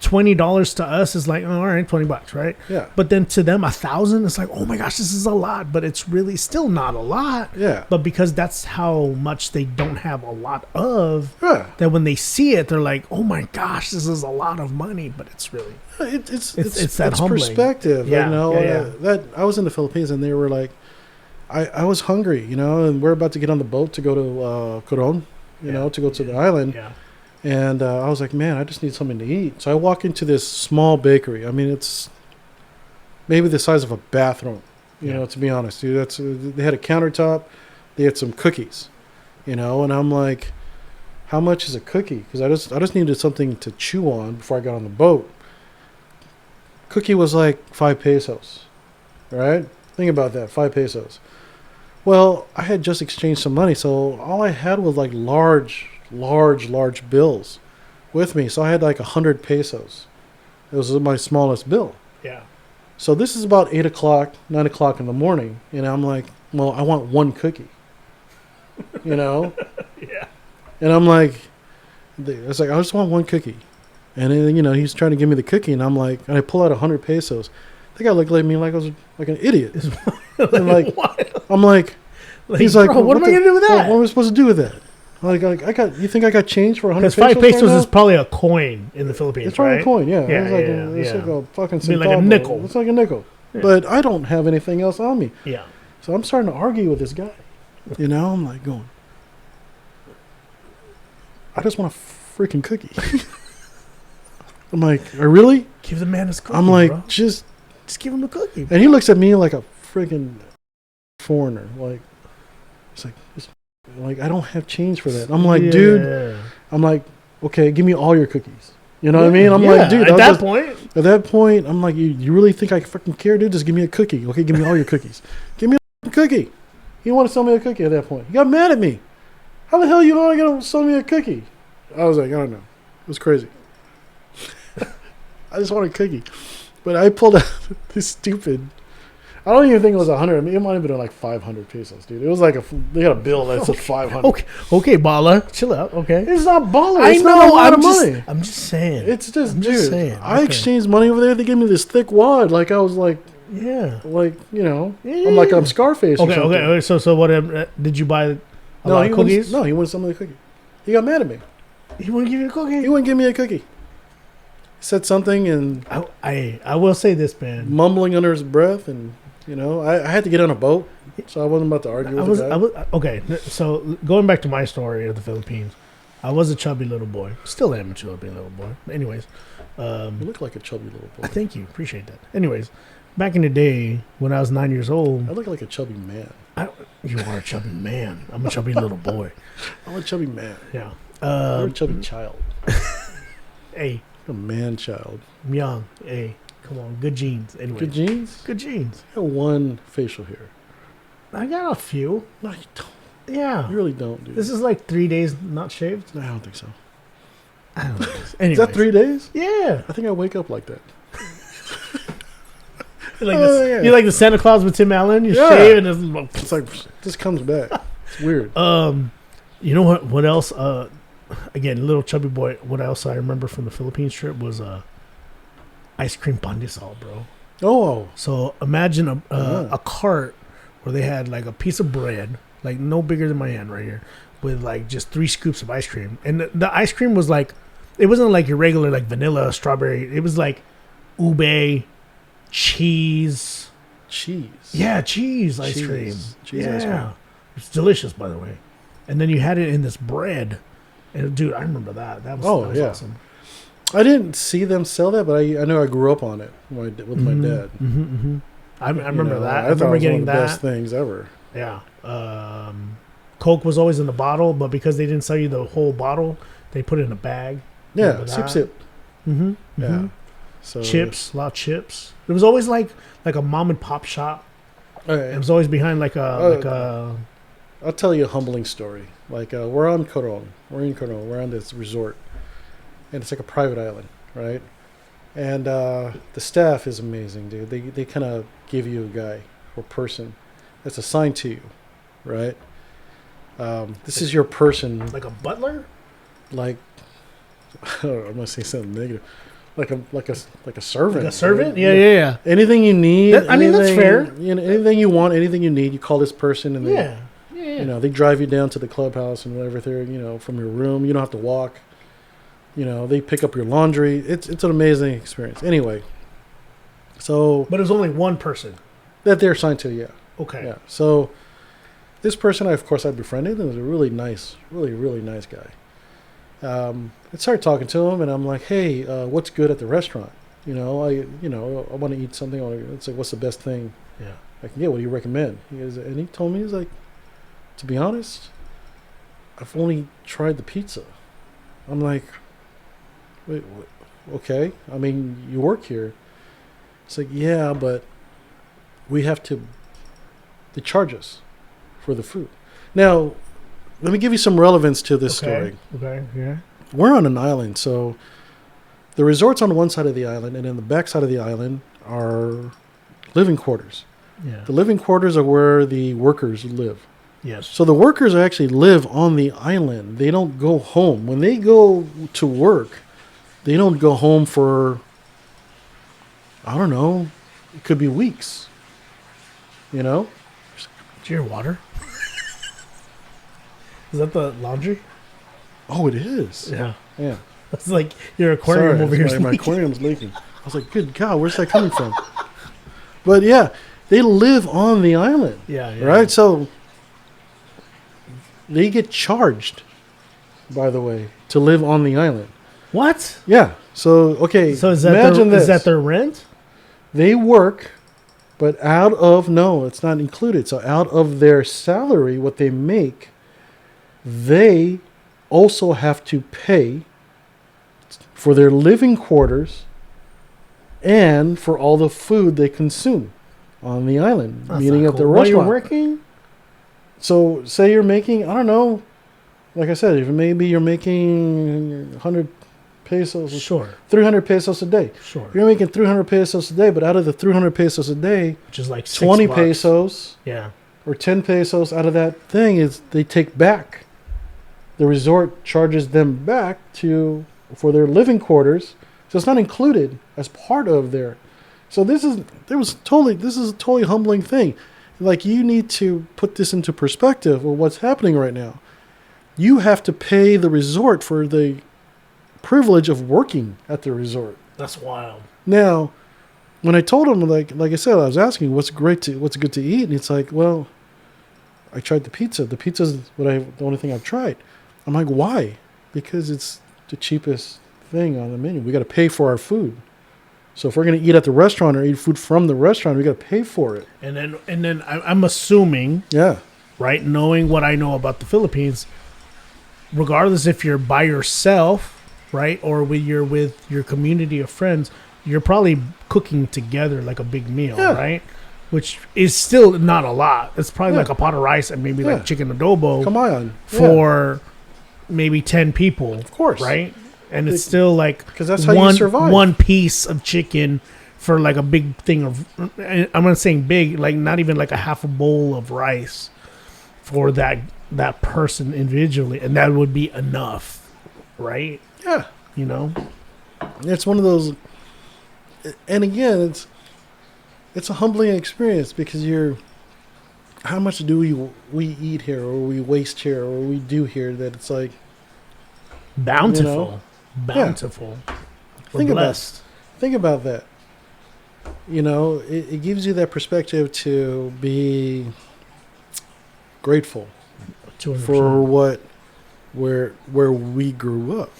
$20 to us is like, oh, all right, $20, right? Yeah. But then to them, 1,000, it's like, oh my gosh, this is a lot. But it's really still not a lot. Yeah. But because that's how much they don't have a lot of, that when they see it, they're like, oh my gosh, this is a lot of money. But it's really it's that humbling perspective. Yeah. That I was in the Philippines and they were like, I was hungry, and we're about to get on the boat to go to Coron, to go to the island. Yeah. And I was like, man, I just need something to eat. So I walk into this small bakery. I mean, it's maybe the size of a bathroom, to be honest, dude. They had a countertop. They had some cookies, and I'm like, how much is a cookie? Because I just needed something to chew on before I got on the boat. Cookie was like 5 pesos, right? Think about that, 5 pesos. Well, I had just exchanged some money, so all I had was like large bills with me. So I had like 100 pesos. It was my smallest bill. Yeah. So this is about 8 o'clock, 9 o'clock in the morning. And I'm like, well, I want one cookie, Yeah. And I'm like, it's like, I just want one cookie. And then, he's trying to give me the cookie. And I'm like, and I pull out 100 pesos. The guy looked at me like I was like an idiot. And like, what? I'm like he's like, bro, what am I going to do with that? What am I supposed to do with that? You think I got change for 100 pesos? Because 5 pesos is probably a coin in the Philippines, it's probably right? a coin, yeah. It's like a fucking centavo. Like a nickel. It's like a nickel. Yeah. But I don't have anything else on me. Yeah. So I'm starting to argue with this guy. I'm like going, I just want a freaking cookie. I'm like, really? Give the man his cookie, I'm like, bro. Just give him a cookie. And he looks at me like a freaking foreigner. Like, it's like, I don't have change for that. I'm like, dude. I'm like, okay, give me all your cookies. You know what I mean? I'm like, dude. At that point, I'm like, you really think I fucking care, dude? Just give me a cookie. Okay, give me all your cookies. Give me a cookie. He didn't want to sell me a cookie at that point. He got mad at me. How the hell you only going to sell me a cookie? I was like, I don't know. It was crazy. I just want a cookie. But I pulled out this stupid. I don't even think it was 100. I mean, it might have been like 500 pesos, dude. It was like they got a bill that said 500. Okay, baller, chill out. Okay, it's not baller. I it's know. Not a lot of money. I'm just saying. It's just, dude. I exchanged money over there. They gave me this thick wad. Like I was like, yeah, like I'm like I'm Scarface. Okay, okay. So what? Did you buy a lot of cookies? No, he wanted some of the cookie. He got mad at me. He wouldn't give you a cookie. He wouldn't give me a cookie. Said something and I will say this, man. Mumbling under his breath, and I had to get on a boat, so I wasn't about to argue with the guy. Okay, so going back to my story of the Philippines, I was a chubby little boy. Still am a chubby little boy. Anyways, you look like a chubby little boy. Thank you, appreciate that. Anyways, back in the day when I was 9 years old, I look like a chubby man. You are a chubby man. I'm a chubby little boy. I'm a chubby man. Yeah, you're a chubby child. Hey. A man child. I'm young. Hey, come on. Good genes. Anyway. Good genes? Good genes. I got one facial hair. I got a few. No, you don't. Yeah. You really don't, dude. This is like 3 days not shaved? No, I don't think so. I don't know. Anyways. Is that 3 days? Yeah. I think I wake up like that. You're like the Santa Claus with Tim Allen. You shave and it's like, this comes back. It's weird. You know what else? Again, little chubby boy. What else I remember from the Philippines trip was ice cream pandesal, bro. Oh, so imagine a cart where they had like a piece of bread, like no bigger than my hand right here, with like just 3 scoops of ice cream, and the ice cream was like, it wasn't like your regular like vanilla, strawberry. It was like ube, cheese. Yeah, cheese ice cream. Cheese ice cream. It's delicious, by the way. And then you had it in this bread. And dude, I remember that. That was awesome. I didn't see them sell that, but I know I grew up on it with my dad. I remember that. I remember getting one of the best things ever. Yeah. Coke was always in the bottle, but because they didn't sell you the whole bottle, they put it in a bag. Yeah, sip. Yeah. So chips, a lot of chips. There was always like a mom and pop shop. It was always behind like a. I'll tell you a humbling story. Like we're on Coron. We're in Coron. We're on this resort, and it's like a private island, right? And the staff is amazing, dude. They kind of give you a guy or person that's assigned to you, right? This is your person. Like a butler. Like I don't know, I'm gonna say something negative. Like a servant. Like a servant? Right? Yeah. Anything you need. That's fair. Anything you want, anything you need, you call this person, and they, they drive you down to the clubhouse and whatever. From your room, you don't have to walk. They pick up your laundry. It's an amazing experience. Anyway, so. But it was only one person that they're assigned to. Yeah. Okay. Yeah. So this person, of course, I befriended, and was a really nice, really really nice guy. I started talking to him, and I'm like, "Hey, what's good at the restaurant? I want to eat something. It's like, what's the best thing Yeah. I can get? What do you recommend?" And he told me, he's like, "To be honest, I've only tried the pizza." I'm like, "Wait, okay. I mean, you work here." It's like, "Yeah, but they charge us for the food." Now, let me give you some relevance to this story. Okay. Yeah. We're on an island, so the resort's on one side of the island, and then the back side of the island are living quarters. Yeah. The living quarters are where the workers live. Yes. So the workers actually live on the island. They don't go home. When they go to work, they don't go home for, I don't know, it could be weeks. You know? Is your water? Is that the laundry? Oh, it is. Yeah. Yeah. It's like your aquarium over here. My aquarium's leaking. I was like, good God, where's that coming from? But yeah, they live on the island. Yeah. Right? So they get charged, by the way, to live on the island. What? Yeah. So, okay. So is that is that their rent? They work, but no, it's not included. So out of their salary, what they make, they also have to pay for their living quarters and for all the food they consume on the island, That's meaning not at the cool. While restaurant. you're working? So say you're making, I don't know, like I said, if maybe you're making 100 pesos, Sure. 300 pesos a day. Sure. You're making 300 pesos a day, but out of the 300 pesos a day, Which is like 20 $6. pesos Yeah. or 10 pesos out of that thing is they take back. The resort charges them back for their living quarters, so it's not included as part of their. So this is a totally humbling thing. Like, you need to put this into perspective of what's happening right now. You have to pay the resort for the privilege of working at the resort. That's wild. Now, when I told him, like I said, I was asking what's good to eat, and it's like, well, I tried the pizza. The pizza's the only thing I've tried. I'm like, why? Because it's the cheapest thing on the menu. We got to pay for our food. So if we're going to eat at the restaurant or eat food from the restaurant, we got to pay for it. And then I'm assuming, Yeah. right, knowing what I know about the Philippines, regardless if you're by yourself, right, or you're with your community of friends, you're probably cooking together like a big meal, Yeah. right? Which is still not a lot. It's probably Yeah. like a pot of rice and maybe Yeah. like chicken adobo Come on. for maybe 10 people. Of course. Right? And it's still like 'Cause that's how you survive. one piece of chicken for like a big thing of, I'm not saying big, like not even like a half a bowl of rice for that person individually. And that would be enough. Right? Yeah. You know? It's one of those, and again, it's a humbling experience because how much do we eat here, or we waste here, or we do here that it's like Bountiful. You know? Bountiful. We're Think blessed. think about that. It gives you that perspective to be grateful 200%. for where we grew up,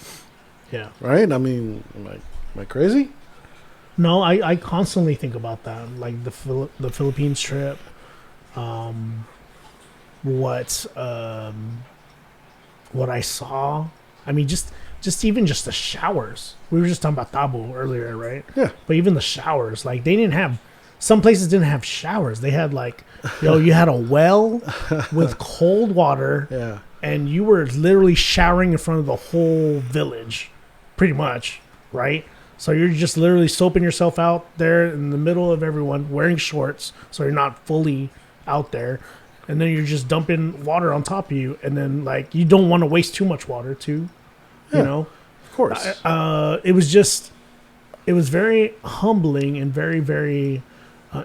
Yeah. right? I mean, am I crazy? No, I constantly think about that, like the Philippines trip, what I saw. I mean, just even just the showers. We were just talking about Tabo earlier, right? Yeah. But even the showers, like they didn't have. Some places didn't have showers. They had like, you had a well with cold water, Yeah. and you were literally showering in front of the whole village, pretty much, right? So you're just literally soaping yourself out there in the middle of everyone, wearing shorts, so you're not fully out there, and then you're just dumping water on top of you, and then like you don't want to waste too much water too, Yeah. you know. Of course. It was very humbling and very very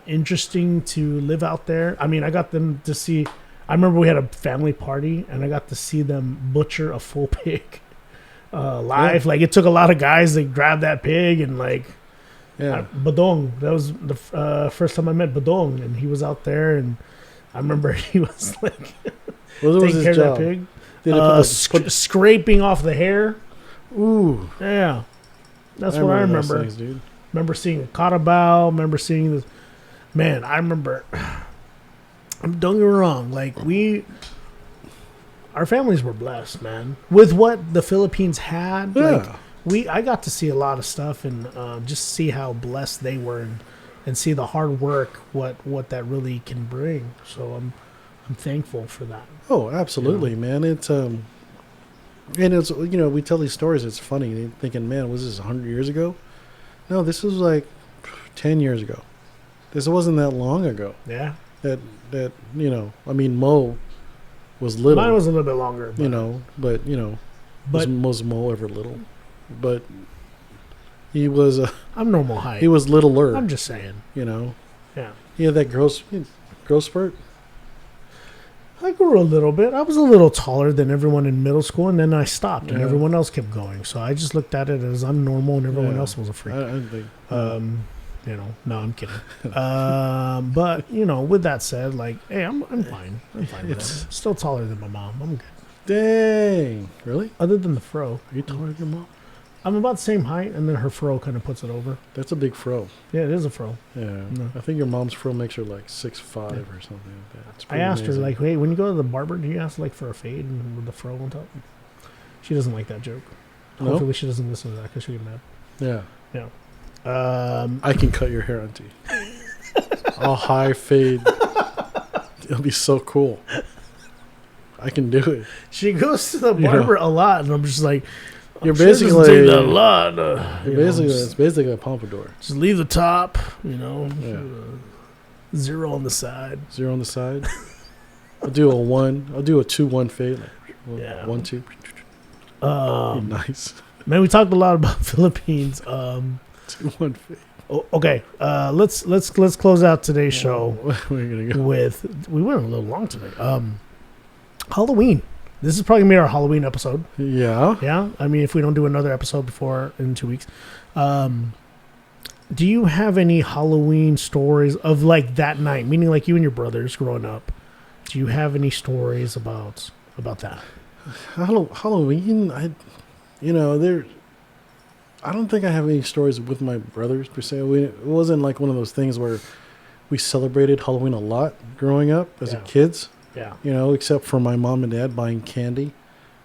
interesting to live out there. I mean, I got them to see. I remember we had a family party, and I got to see them butcher a full pig. Live. Yeah. Like it took a lot of guys to grab that pig, and like Yeah. Badong, that was the first time I met Badong, and he was out there, and I remember he was like What was taking his care job? of that pig, Did it put scraping off the hair Ooh. Yeah, that's what I those remember. things, dude. Remember seeing a carabao. Remember seeing this. Man, I remember. Don't get me wrong. Like our families were blessed, man, with what the Philippines had. Yeah. Like I got to see a lot of stuff and just see how blessed they were and see the hard work what that really can bring. So I'm thankful for that. Oh, absolutely, man. It's and it's we tell these stories. It's funny. You're thinking, man, was this 100 years ago? No, this was like 10 years ago. This wasn't that long ago. Yeah. That I mean, Mo was little. Mine was a little bit longer. But was Mo ever little? But he was I'm normal height. he was littler. I'm just saying. Yeah. He had that growth spurt. I grew a little bit. I was a little taller than everyone in middle school, and then I stopped, and Yeah. everyone else kept going. So I just looked at it as I'm normal, and everyone Yeah. else was a freak. I don't think. No, I'm kidding. But with that said, like, hey, I'm fine. I'm fine with It's- it. Still taller than my mom. I'm good. Dang, really? Other than the fro, Are you taller than your mom? I'm about the same height, and then her fro kind of puts it over. That's a big fro. Yeah, it is a fro. Yeah, No. I think your mom's fro makes her like 6'5" or something like that. It's I pretty asked her, amazing. like, hey, when you go to the barber, do you ask like for a fade and with the fro on top? She doesn't like that joke. No? Hopefully, she doesn't listen to that because she'll get mad. Yeah, Um, I can cut your hair, auntie. I'll high fade. It'll be so cool. I can do it. she goes to the barber a lot, and I'm just like, You're sure it doesn't basically take that a lot. it's basically a pompadour. Just leave the top, Yeah. zero on the side. 0 on the side. I'll do a 1. I'll do a 2-1 fade. Like, Yeah. 1 2. Nice. Man, we talked a lot about Philippines. 2-1 fade. Okay, let's close out today's show We're gonna go. with. We went a little long today. Halloween. This is probably gonna be our Halloween episode. Yeah. Yeah, I mean, if we don't do another episode before in 2 weeks, do you have any Halloween stories of like that night? Meaning, like you and your brothers growing up. Do you have any stories about that? Halloween. I don't think I have any stories with my brothers per se. It wasn't like one of those things where we celebrated Halloween a lot growing up as Yeah. kids. Yeah. Except for my mom and dad buying candy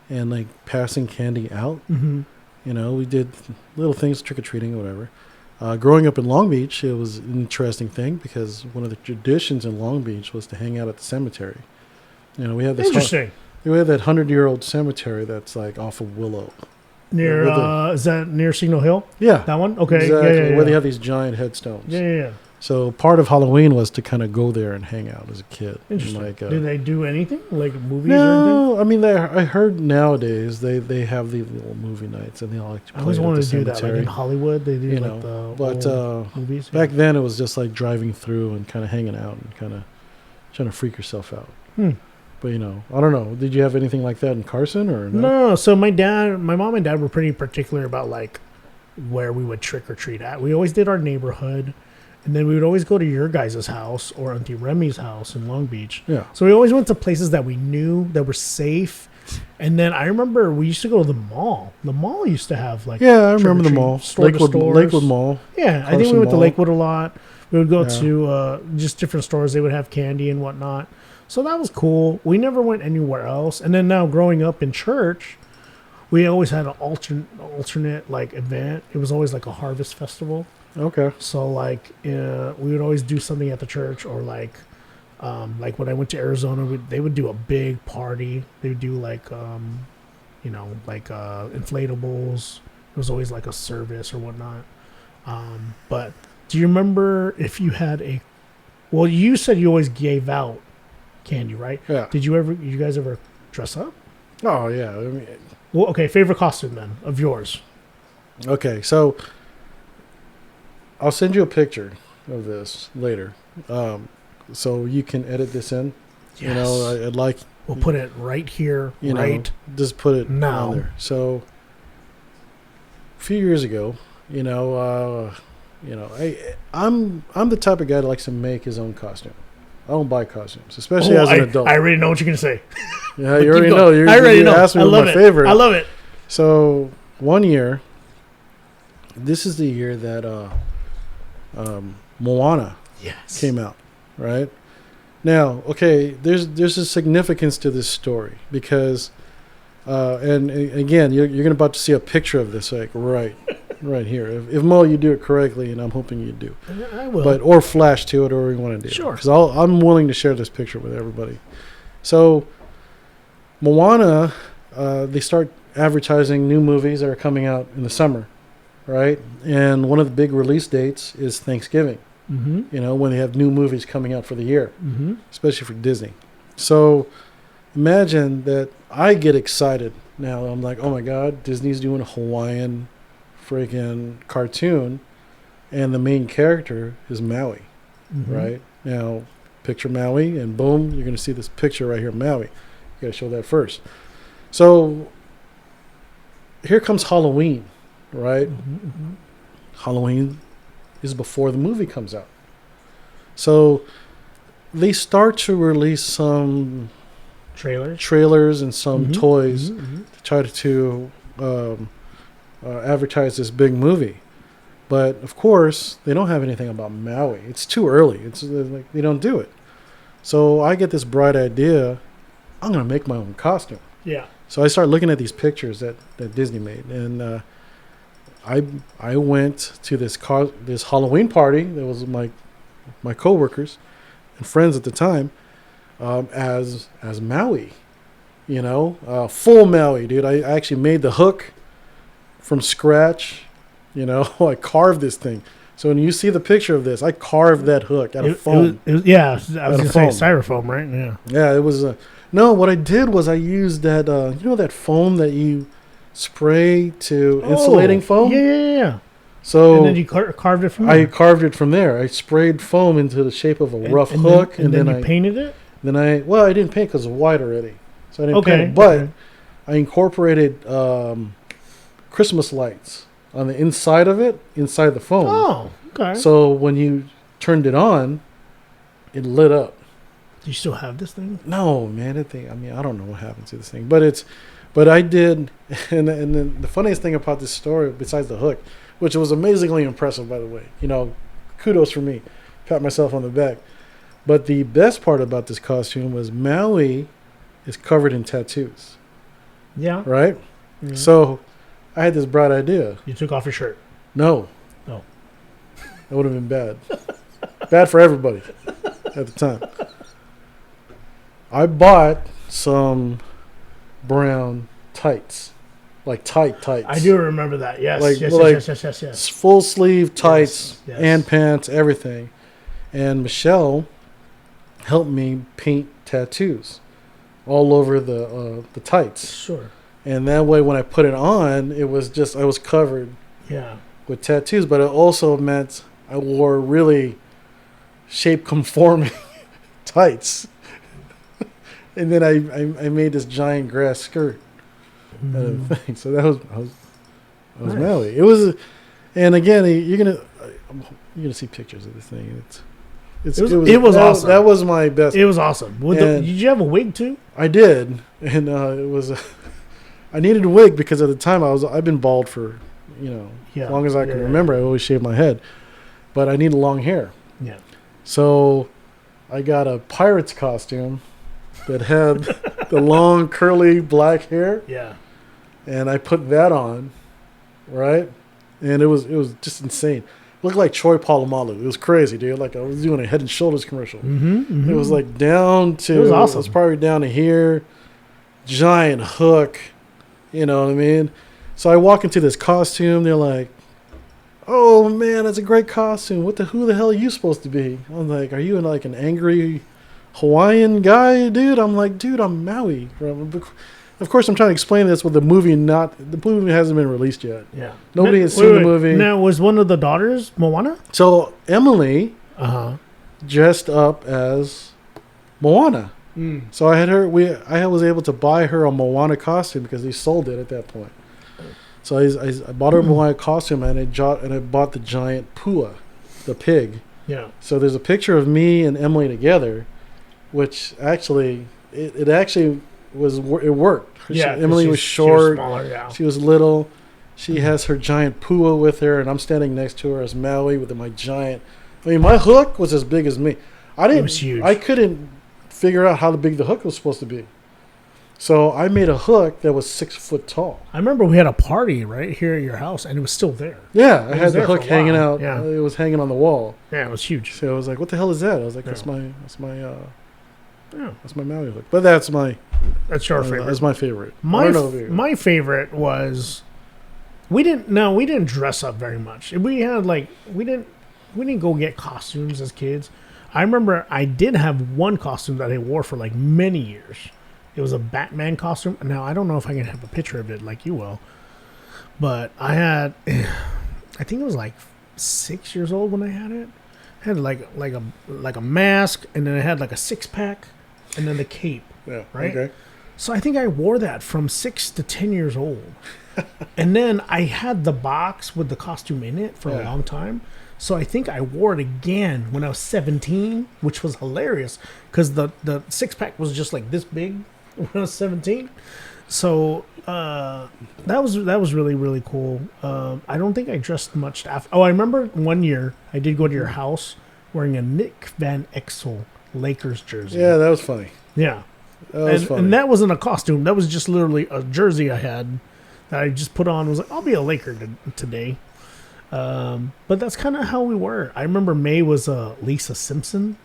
and like passing candy out. Mm-hmm. We did little things, trick or treating or whatever. Growing up in Long Beach, it was an interesting thing because one of the traditions in Long Beach was to hang out at the cemetery. We have this Interesting. we have that 100-year-old cemetery that's like off of Willow. Near With is that near Signal Hill? Yeah, That one? Okay. exactly. Yeah. Where they have these giant headstones. Yeah. So part of Halloween was to kind of go there and hang out as a kid. Interesting. Like, Do they do anything like movies or anything? no, I mean, I heard nowadays they have these little movie nights and they all like to play I always at wanted the to do that. Like cemetery. in Hollywood, they do You like know, the but old movies. back then it was just like driving through and kind of hanging out and kind of trying to freak yourself out. But I don't know. Did you have anything like that in Carson or no? No. So my mom and dad were pretty particular about like where we would trick or treat at. We always did our neighborhood, and then we would always go to your guys' house or Auntie Remy's house in Long Beach. Yeah. So we always went to places that we knew that were safe. And then I remember we used to go to the mall. The mall used to have like Yeah, I remember the trick-or-treat, mall. store to stores. Lakewood Mall. Yeah, I think Carson we went to Mall. Lakewood a lot. We would go Yeah. to just different stores. They would have candy and whatnot. So that was cool. We never went anywhere else. And then now growing up in church, we always had an alternate like event. It was always like a harvest festival. Okay. So like we would always do something at the church, or like when I went to Arizona, they would do a big party. They would do like inflatables. It was always like a service or whatnot. But do you remember if you had well, you said you always gave out candy, right? Yeah. Did you guys ever dress up? Oh yeah. I mean, Well, okay, favorite costume then of yours. okay, so I'll send you a picture of this later, so you can edit this in. Yes. I'd like We'll put it right here, right just put it now. on there. So a few years ago, I'm the type of guy that likes to make his own costume. I don't buy costumes, especially as an adult. I already know what you're gonna say. Yeah, But you already keep know. going. I already know. Asked me I what love my it. favorite. I love it. So one year, this is the year that Moana Yes. came out, right? Now, okay, there's a significance to this story because, and again, you're gonna about to see a picture of this, like right here. If Mo, you do it correctly, and I'm hoping you do, I will. but or flash to it, or you want to do. Sure. Because I'm willing to share this picture with everybody. So, Moana, they start advertising new movies that are coming out in the summer, right? And one of the big release dates is Thanksgiving. Mm-hmm. You know, when they have new movies coming out for the year, Mm-hmm. especially for Disney. So imagine that I get excited now. I'm like, oh my God, Disney's doing a Hawaiian freaking cartoon, and the main character is Maui, Mm-hmm. right? Now, picture Maui, and boom, you're going to see this picture right here, Maui. You got to show that first. So here comes Halloween, right? Mm-hmm. Mm-hmm. Halloween is before the movie comes out. So they start to release some Trailers and some Mhm. toys Mhm. Mhm. to try to advertise this big movie. But of course, they don't have anything about Maui. It's too early. It's like they don't do it. So I get this bright idea. I'm going to make my own costume. Yeah. So I start looking at these pictures that Disney made, and I went to this Halloween party that was my coworkers and friends at the time, as Maui, you know, full Maui, dude. I actually made the hook from scratch, you know. I carved this thing. So when you see the picture of this, I carved that hook out of foam. Yeah, I was Out going of to say foam. styrofoam, right? Yeah. Yeah, it was. No, what I did was I used that, you know, that foam that you spray to insulating foam. Yeah. So And then you carved it from there. I carved it from there. I sprayed foam into the shape of a rough hook, and then you I painted it. I didn't paint because it was white already, so I didn't Okay, paint it. But okay. I incorporated Christmas lights on the inside of it, inside the foam. Oh, okay. So when you turned it on, it lit up. Do you still have this thing? No, man, that thing. I mean, I don't know what happened to this thing, but I did. And then the funniest thing about this story, besides the hook, which was amazingly impressive, by the way, you know, kudos for me, pat myself on the back. But the best part about this costume was Maui is covered in tattoos, Yeah. right? Mhm. So I had this bright idea. You took off your shirt. No. Oh. That would have been bad. Bad for everybody at the time. I bought some brown tights, like tights. I do remember that. Yes. Like- yes, like- yes, yes, yes, yes. It's full sleeve tights Yes. and pants, everything. And Michelle helped me paint tattoos all over the tights. Sure. And that way, when I put it on, it was just, I was covered Yeah. with tattoos, but it also meant I wore really shape conforming tights. And then I made this giant grass skirt out of Mhm. the thing. So that was Nice. Maui. It was, and again, you're gonna see pictures of this thing. It was awesome. That was my best. It was awesome. Did you have a wig too? I did, and it was. I needed a wig because at the time I've been bald for, you know, Yeah. as long as I can Yeah. remember. I always shaved my head, but I needed long hair. Yeah. So I got a pirate's costume that had the long curly black hair, Yeah. and I put that on, right? And it was just insane. It looked like Troy Polamalu. It was crazy, dude. Like I was doing a Head and Shoulders commercial. Mm-hmm, It was like down to. It was awesome. It was probably down to here. Giant hook. You know what I mean? So I walk into this costume. They're like, "Oh man, that's a great costume. Who the hell are you supposed to be?" I'm like, "Are you like an angry Hawaiian guy, dude?" I'm like, "Dude, I'm Maui." Of course, I'm trying to explain this with the movie. The movie hasn't been released yet. Yeah. Nobody has seen the movie. Now, was one of the daughters Moana? So Emily Uh-huh. dressed up as Moana. So I had her. I was able to buy her a Moana costume because they sold it at that point. So I bought her a Moana costume, and I bought the giant Pua, the pig. Yeah. So there's a picture of me and Emily together, which actually it actually was it worked. Yeah. Emily was She was short. smaller, yeah. She was little, She has her giant pua with her, and I'm standing next to her as Maui with my giant. I mean, my hook was as big as me. It was huge. I couldn't figure out how big the hook was supposed to be. So I made a hook that was 6 foot tall. I remember we had a party right here at your house, and it was still there. Yeah, I It had was the there hook for a hanging while. out. Yeah. It was hanging on the wall. Yeah, it was huge. So I was like, "What the hell is that?" I was like, Yeah. "That's my Yeah, that's my Maui hook." But that's my that's your favorite. That's my favorite. I My don't know if you- my favorite was we didn't dress up very much. We had we didn't go get costumes as kids. I remember I did have one costume that I wore for like many years. It was a Batman costume. Now I don't know if I can have a picture of it like you will, but I had I think it was like 6 years old when I had it. I had like a mask, and then I had like a 6-pack, and then the cape. Yeah. Right? Okay. So I think I wore that from 6 to 10 years old. And then I had the box with the costume in it for a Yeah. long time. So I think I wore it again when I was 17, which was hilarious because the 6-pack was just like this big when I was 17. So that was really, really cool. I don't think I dressed much after. Oh, I remember one year I did go to your house wearing a Nick Van Exel Lakers jersey. Yeah, that was funny. Yeah. That was funny. And that wasn't a costume. That was just literally a jersey I had that I just put on. And was like, I'll be a Laker today. But that's kind of how we were. I remember May was Lisa Simpson.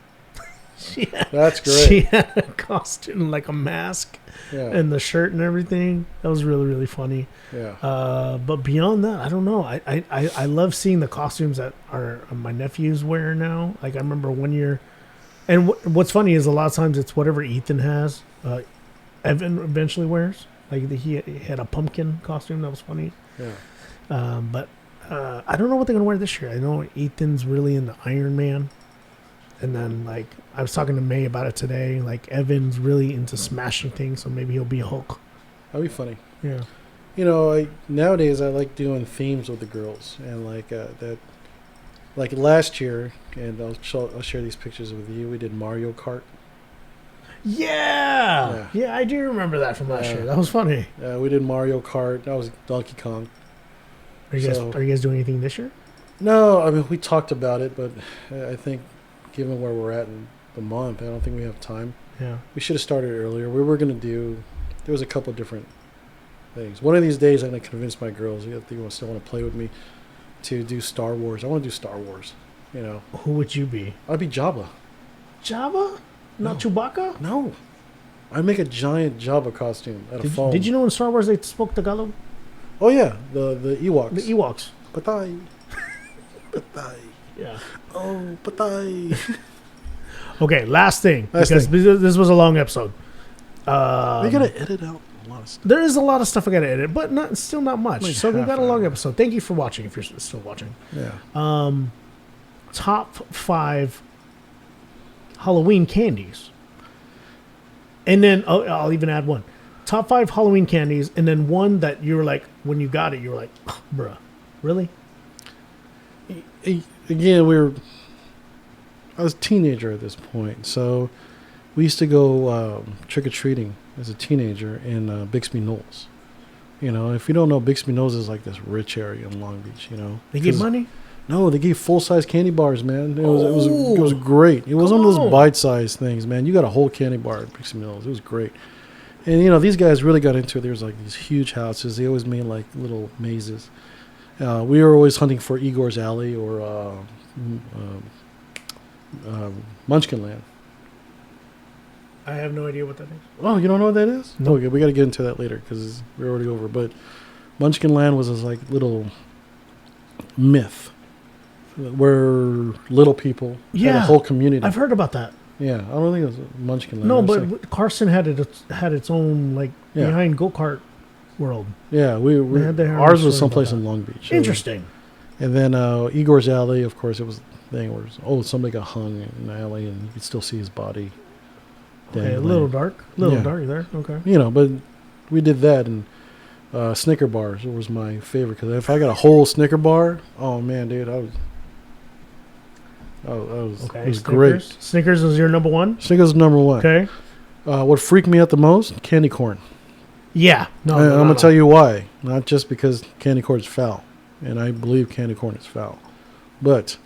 That's great. She had a costume, like a mask Yeah. and the shirt and everything. That was really, really funny. Yeah. But beyond that, I don't know. I love seeing the costumes that are my nephews wear now. Like I remember one year. And what's funny is a lot of times it's whatever Ethan has, Evan eventually wears. Like he had a pumpkin costume that was funny. Yeah. But I don't know what they're gonna wear this year. I know Ethan's really into Iron Man, and then like I was talking to May about it today. Like Evan's really into smashing things, so maybe he'll be a Hulk. That'd be funny. Yeah. You know, nowadays I like doing themes with the girls, and like that. Like last year, and I'll share these pictures with you. We did Mario Kart. Yeah. I do remember that from last year. That was funny. We did Mario Kart. That was Donkey Kong. Are you guys doing anything this year? No, I mean we talked about it, but I think given where we're at in the month, I don't think we have time. Yeah. We should have started earlier. We were gonna do. There was a couple different things. One of these days, I'm gonna convince my girls. If they still want to play with me, to do Star Wars. I want to do Star Wars. You know. Who would you be? I'd be Jabba. Jabba? Not No. Chewbacca? No. I'd make a giant Jabba costume out of foam. Did you know in Star Wars they spoke Tagalog? Oh yeah, the Ewoks. The Ewoks. Patay. Patay. Yeah. Oh, patay. Okay, last thing. Last because thing. this was a long episode. We gotta edit out a lot of stuff. There is a lot of stuff I got to edit, but still not much. Like so we half got a long hour. episode. Thank you for watching if you're still watching. Yeah. Top 5 Halloween candies. And then I'll even add one. Top 5 Halloween candies, and then one that you were like, when you got it, you were like, oh, bruh, really? Again, I was a teenager at this point, so we used to go trick or treating as a teenager in Bixby Knolls. You know, if you don't know, Bixby Knolls is like this rich area in Long Beach. You know, They give money? No, they gave full size candy bars, man. It was Oh, great. It was come one of those on. bite sized things, man. You got a whole candy bar at Bixby Knolls. It was great. And you know, these guys really got into it. There was like these huge houses. They always made like little mazes. We were always hunting for Igor's Alley or Munchkin Land. I have no idea what that is. Oh, you don't know what that is? No. Okay, we got to get into that later because we're already over. But Munchkin Land was this like little myth where little people had a Yeah, whole community. I've heard about that. Yeah, I don't think it was Munchkin Land. No, It was but like- Carson had its own like Yeah. behind go-kart world. yeah, we had their own ours was story someplace about in Long Beach. Interesting. And then Igor's Alley, of course, it was the thing where somebody got hung in the alley and you could still see his body. Okay, a dangling. little dark. Little Yeah. dark there. Okay. You know, but we did that, and Snicker bars was my favorite because if I got a whole Snicker bar, oh man, dude, Okay. it was Snickers. great. Snickers was your number one. Snickers was number one. Okay. What freaked me out the most? Candy corn. Yeah. No, I'm no, going no. to tell you why. Not just because candy corn is foul. And I believe candy corn is foul. But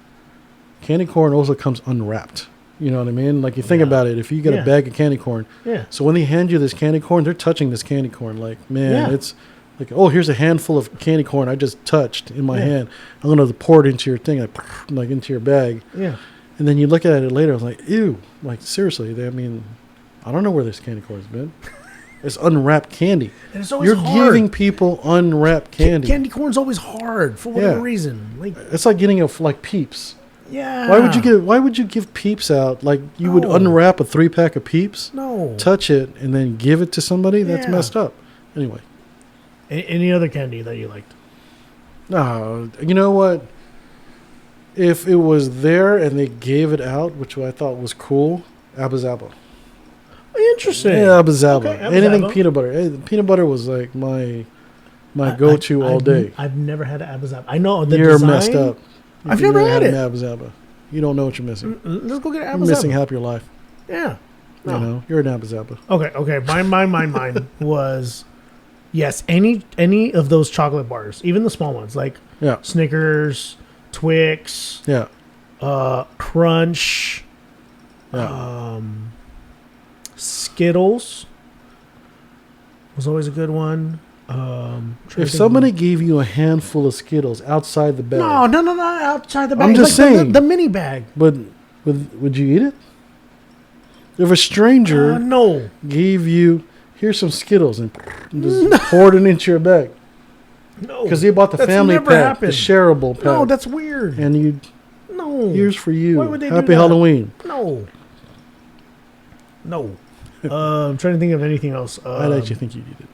candy corn also comes unwrapped. You know what I mean? Like, you think Yeah. about it. If you get Yeah. a bag of candy corn, Yeah. so when they hand you this candy corn, they're touching this candy corn. Like, man, Yeah. it's like, oh, here's a handful of candy corn I just touched in my Yeah. hand. I'm going to pour it into your thing, like into your bag. Yeah. And then you look at it later, I was like, ew. Like, seriously, I don't know where this candy corn's been. It's unwrapped candy. And it's always You're hard. giving people unwrapped candy. Candy corn's always hard for whatever reason. Like, It's like getting like Peeps. yeah. Why would you give Peeps out? Like, you would No. unwrap a 3-pack of Peeps, No. touch it, and then give it to somebody? That's Yeah. messed up. Anyway. Any other candy that you liked? No, you know what? If it was there and they gave it out, which I thought was cool, Abba Zaba. Interesting. Yeah, Abba Zaba. Okay, Abba Anything Zaba. peanut butter. Peanut butter was like my go-to all day. I've never had an Abba Zaba. I know the You're design. messed up. I've You've never had an it. Abba Zaba. You don't know what you're missing. Let's go get an You're Abba missing Zaba. half your life. Yeah. You know, you're an Abba Zaba. Okay. Mine was, yes, any of those chocolate bars, even the small ones like Yeah, Snickers, Twix, yeah, Crunch, yeah. Skittles was always a good one. If somebody gave you a handful of Skittles outside the bag, no, outside the bag. I'm just like saying. the mini bag. but would you eat it? If a stranger No, gave you, here's some Skittles, and just poured it into your bag, no, because they bought the That's family never pack, happened. the shareable pack, No, that's weird. and you, No, here's for you. Why would they do Happy that? Halloween. No. I'm trying to think of anything else. I'd actually think you'd eat it.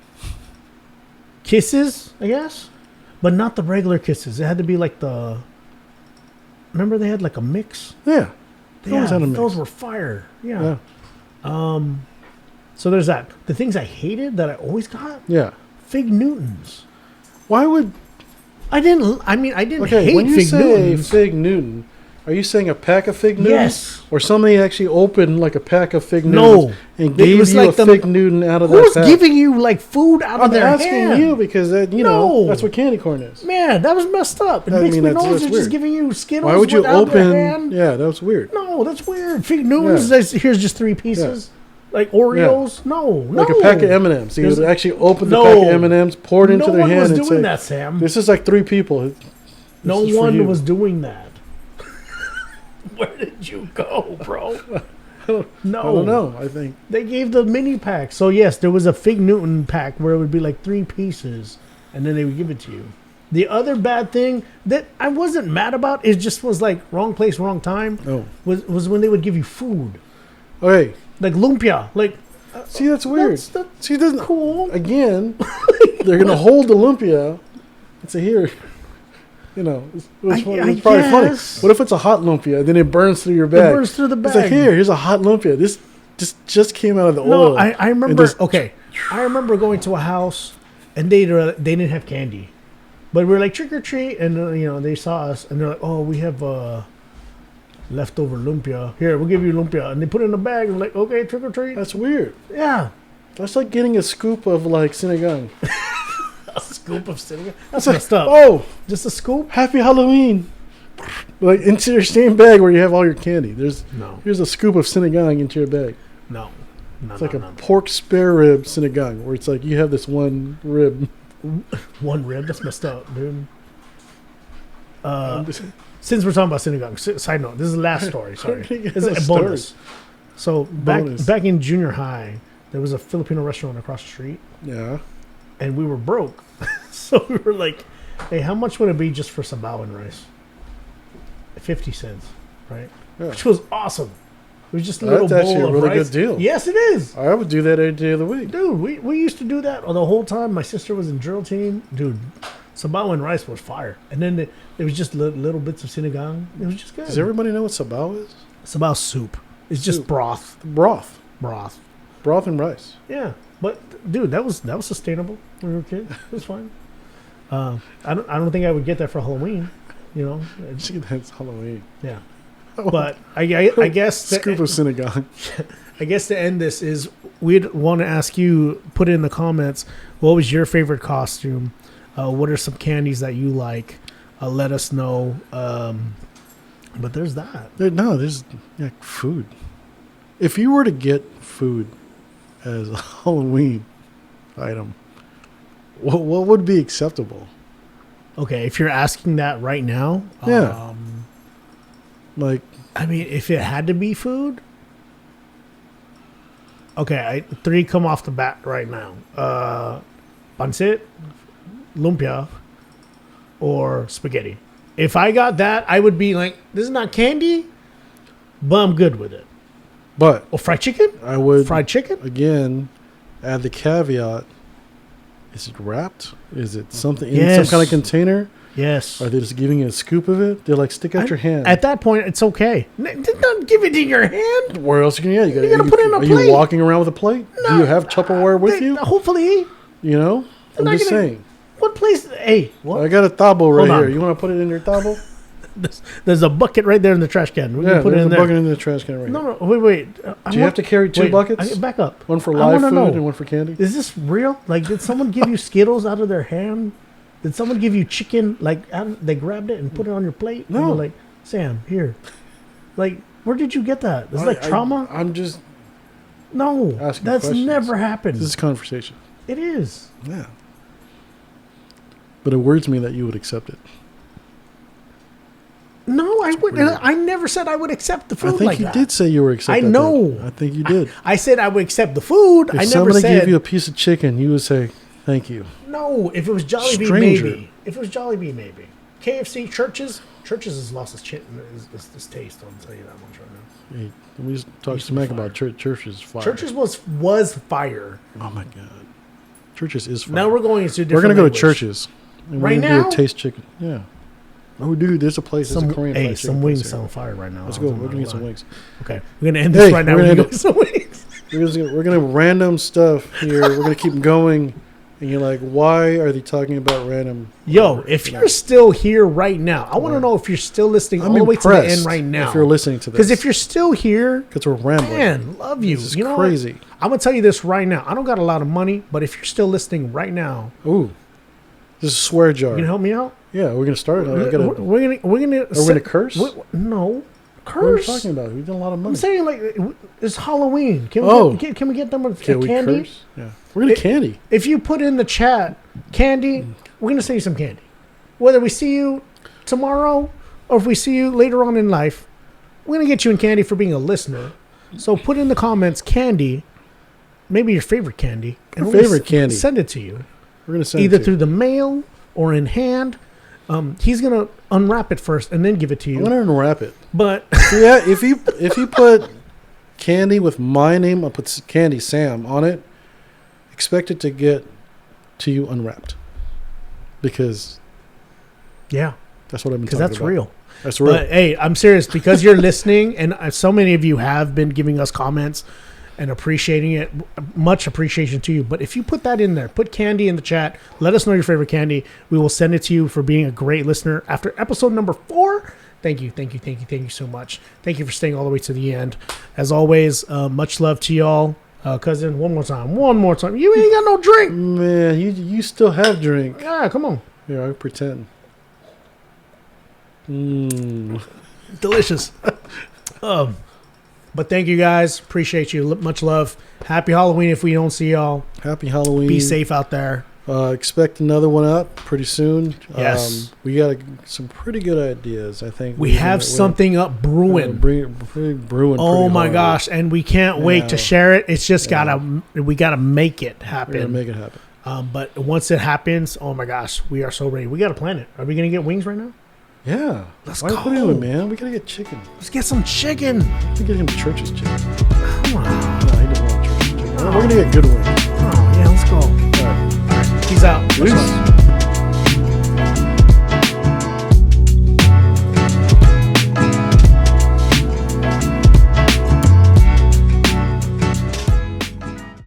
Kisses, I guess, but not the regular kisses. It had to be like the. Remember, they had like a mix. Yeah, they always had a mix. Those were fire. Yeah, So there's that. The things I hated that I always got, yeah. Fig Newtons. Why would I didn't okay? hate When you Fig say Newtons. Fig Newton, are you saying a pack of Fig Newtons? Yes. Or somebody actually opened like a pack of Fig No. Newtons and It gave was you like a the- Fig Newton out of Who's that pack? giving you like food out of I'm their asking hand? you because that, you No. know that's what candy corn is. Man, that was messed up. It I makes mean, me that's know they're weird. just giving you Skittles Why would you without their open? hand. Yeah, that was weird. No, that's weird. Fig Newtons. Yeah. Here's just 3 pieces. Like Oreos. No, Like no. a pack of M&Ms. So you There's- would actually open the No. pack of M&Ms, pour it into No their one hand, was and doing say, that, Sam. "This is like 3 people." This No is for one you. was doing that. Where did you go, bro? No. I don't know. I think They gave the mini pack. So, yes, there was a Fig Newton pack where it would be like 3 pieces, and then they would give it to you. The other bad thing that I wasn't mad about, it just was like wrong place, wrong time, Oh, was when they would give you food. okay. Like lumpia. Like, See, that's weird. that's See, doesn't cool. again. They're gonna hold the lumpia and say, "Here." You know, it's I probably guess. funny. What if it's a hot lumpia and then it burns through your It bag? burns through the It's like, bag. here's a hot lumpia. This just came out of the No, oil. I remember. just- Okay, I remember going to a house and they didn't have candy, but we were like trick or treat, and they saw us and they're like, "Oh, we have leftover lumpia. Here, we'll give you lumpia," and they put it in a bag. And we're like, "Okay, trick or treat." That's weird. Yeah, That's like getting a scoop of like sinigang. a scoop of cinnamon. That's messed up. Oh, Just a scoop? happy Halloween! Like into your same bag where you have all your candy. No, Here's a scoop of sinigang into your bag. no. It's like a pork spare rib sinigang, where it's like you have this one rib. one rib. That's messed up, dude. I'm just- Since we're talking about synagogue, side note, this is the last story. Sorry, It's this is a a story. bonus. So Bonus. back in junior high, there was a Filipino restaurant across the street, Yeah. and we were broke, so we were like, "Hey, how much would it be just for sabaw and rice? 50 cents, right?" Yeah. Which was awesome. It was just a That's little bowl actually a of really rice. good deal. Yes, it is. I would do that every day of the week. Dude, we used to do that the whole time. My sister was in drill team. Dude, sabaw and rice was fire. And then it was just little bits of sinigang. It was just good. Does everybody know what sabao is? Sabaw soup. It's just Soup. broth. Broth. Broth. And rice. Yeah. But dude, that was sustainable when we were kids. It was fine. I don't think I would get that for Halloween. See, that's Halloween. Yeah. But I guess Scoop of sinigang. I guess to end this is we'd want to ask you, put it in the comments, what was your favorite costume? What are some candies that you like? Let us know. But there's that. There's food. If you were to get food as a Halloween item, what would be acceptable? Okay, if you're asking that right now, Yeah. Like, I mean, if it had to be food, okay, 3 come off the bat right now. Pancit, lumpia, or spaghetti. If I got that, I would be like, this is not candy, but I'm good with it. but Or fried chicken? I would Fried chicken? again add the caveat: is it wrapped? Is it something in Yes. some kind of container? Yes. Are they just giving you a scoop of it? They're like, stick out your hand. At that point, it's okay. Don't give it in your hand. Where else can you? You gotta put it in a Are plate. you walking around with a plate? Do you have Tupperware with you? Hopefully. You know, I'm not just gonna- saying. What place? Hey, what? I got a tabo right Hold on. here. You want to put it in your tabo? There's a bucket right there in the trash can. We Yeah, can put it there's in a there. bucket in the trash can right No, here. no, wait. Do you have to carry two buckets? Back up. One for I live wanna food know. and one for candy? Is this real? Like, did someone give you Skittles out of their hand? Did someone give you chicken? Like, they grabbed it and put it on your plate? And No. they're like, Sam, here. Like, where did you get that? Is like trauma? I'm just No, asking that's questions. never happened. This is conversation. It is. Yeah. But it worries me that you would accept it. No, I would. weird. I never said I would accept the food I think like you that. did say you were accepting. I know. I think you did. I said I would accept the food. If I never somebody said gave you a piece of chicken, you would say, thank you. no. If it was Jollibee, Stranger. maybe. If it was Jollibee, maybe. KFC, Churches has lost its taste. I'll tell you that much right now. Hey, we just talk Used to be smack fire. about churches fire. Churches was fire. Oh my god. Churches is fire. Now we're going into different. We're gonna go to language. churches. And Right we're gonna now? do a taste chicken. Yeah. Oh dude, there's a place, there's Some a Korean fried chicken some place wings here. sound fire right now. Let's I go. was We're not gonna get gonna some lie. wings. Okay, we're gonna end this Hey, right now. we're We're gonna gonna get some wings. We're gonna random stuff here. We're gonna keep going. And you're like, why are they talking about random? Yo, if you're still here right now, I want to know if you're still listening I'm all the way to the impressed end right now. if you're listening to this. Because if you're still here, because we're rambling. man, love you. This is You know crazy. what? I'm gonna tell you this right now. I don't got a lot of money, but if you're still listening right now, Ooh, this is a swear jar. you can help me out. Yeah, we're gonna start. We're gonna. Are we gonna curse? No, What are we curse. talking about? We've done a lot of money. I'm saying like it's Halloween. Can we Oh. can we get them a Can we candy? curse? Yeah, we're gonna candy. If you put in the chat candy, we're gonna send you some candy. Whether we see you tomorrow or if we see you later on in life, we're gonna get you in candy for being a listener. So put in the comments candy, maybe your favorite candy, Your we're gonna favorite candy. Send it to you We're gonna send either it to through you. the mail or in hand. He's gonna unwrap it first and then give it to I'm you. gonna unwrap it. But Yeah, if you put candy with my name, I'll put Candy Sam on it. Expect it to get to you unwrapped, because yeah, that's what I've been because talking that's about. real. That's real. But hey, I'm serious because you're listening, and so many of you have been giving us comments and appreciating it. Much appreciation to you. But if you put that in there, put candy in the chat. Let us know your favorite candy. We will send it to you for being a great listener after episode number 4. Thank you so much. Thank you for staying all the way to the end. As always, much love to y'all. Cousin, one more time. You ain't got no drink. Man, you still have drink. Yeah, come on. Here, I'll pretend. Delicious. But thank you guys. Appreciate you. Much love. Happy Halloween if we don't see y'all. Happy Halloween. Be safe out there. Expect another one up pretty soon. Yes. We got some pretty good ideas, I think. We have something up brewing. Brewing. Oh pretty my hard. gosh. And we can't wait to Yeah. share it. It's just Yeah. we gotta make it We're happen. gonna make it happen. But once it happens, oh my gosh, we are so ready. We gotta plan it. Are we gonna get wings right now? Yeah. Let's Why go. What are you doing, man? We gotta get chicken. Let's get some chicken. We get him Church's chicken. Come on. No, he doesn't want Church's chicken. We're gonna get good wings. Oh yeah, let's go. All right. Peace out. Much Peace. love.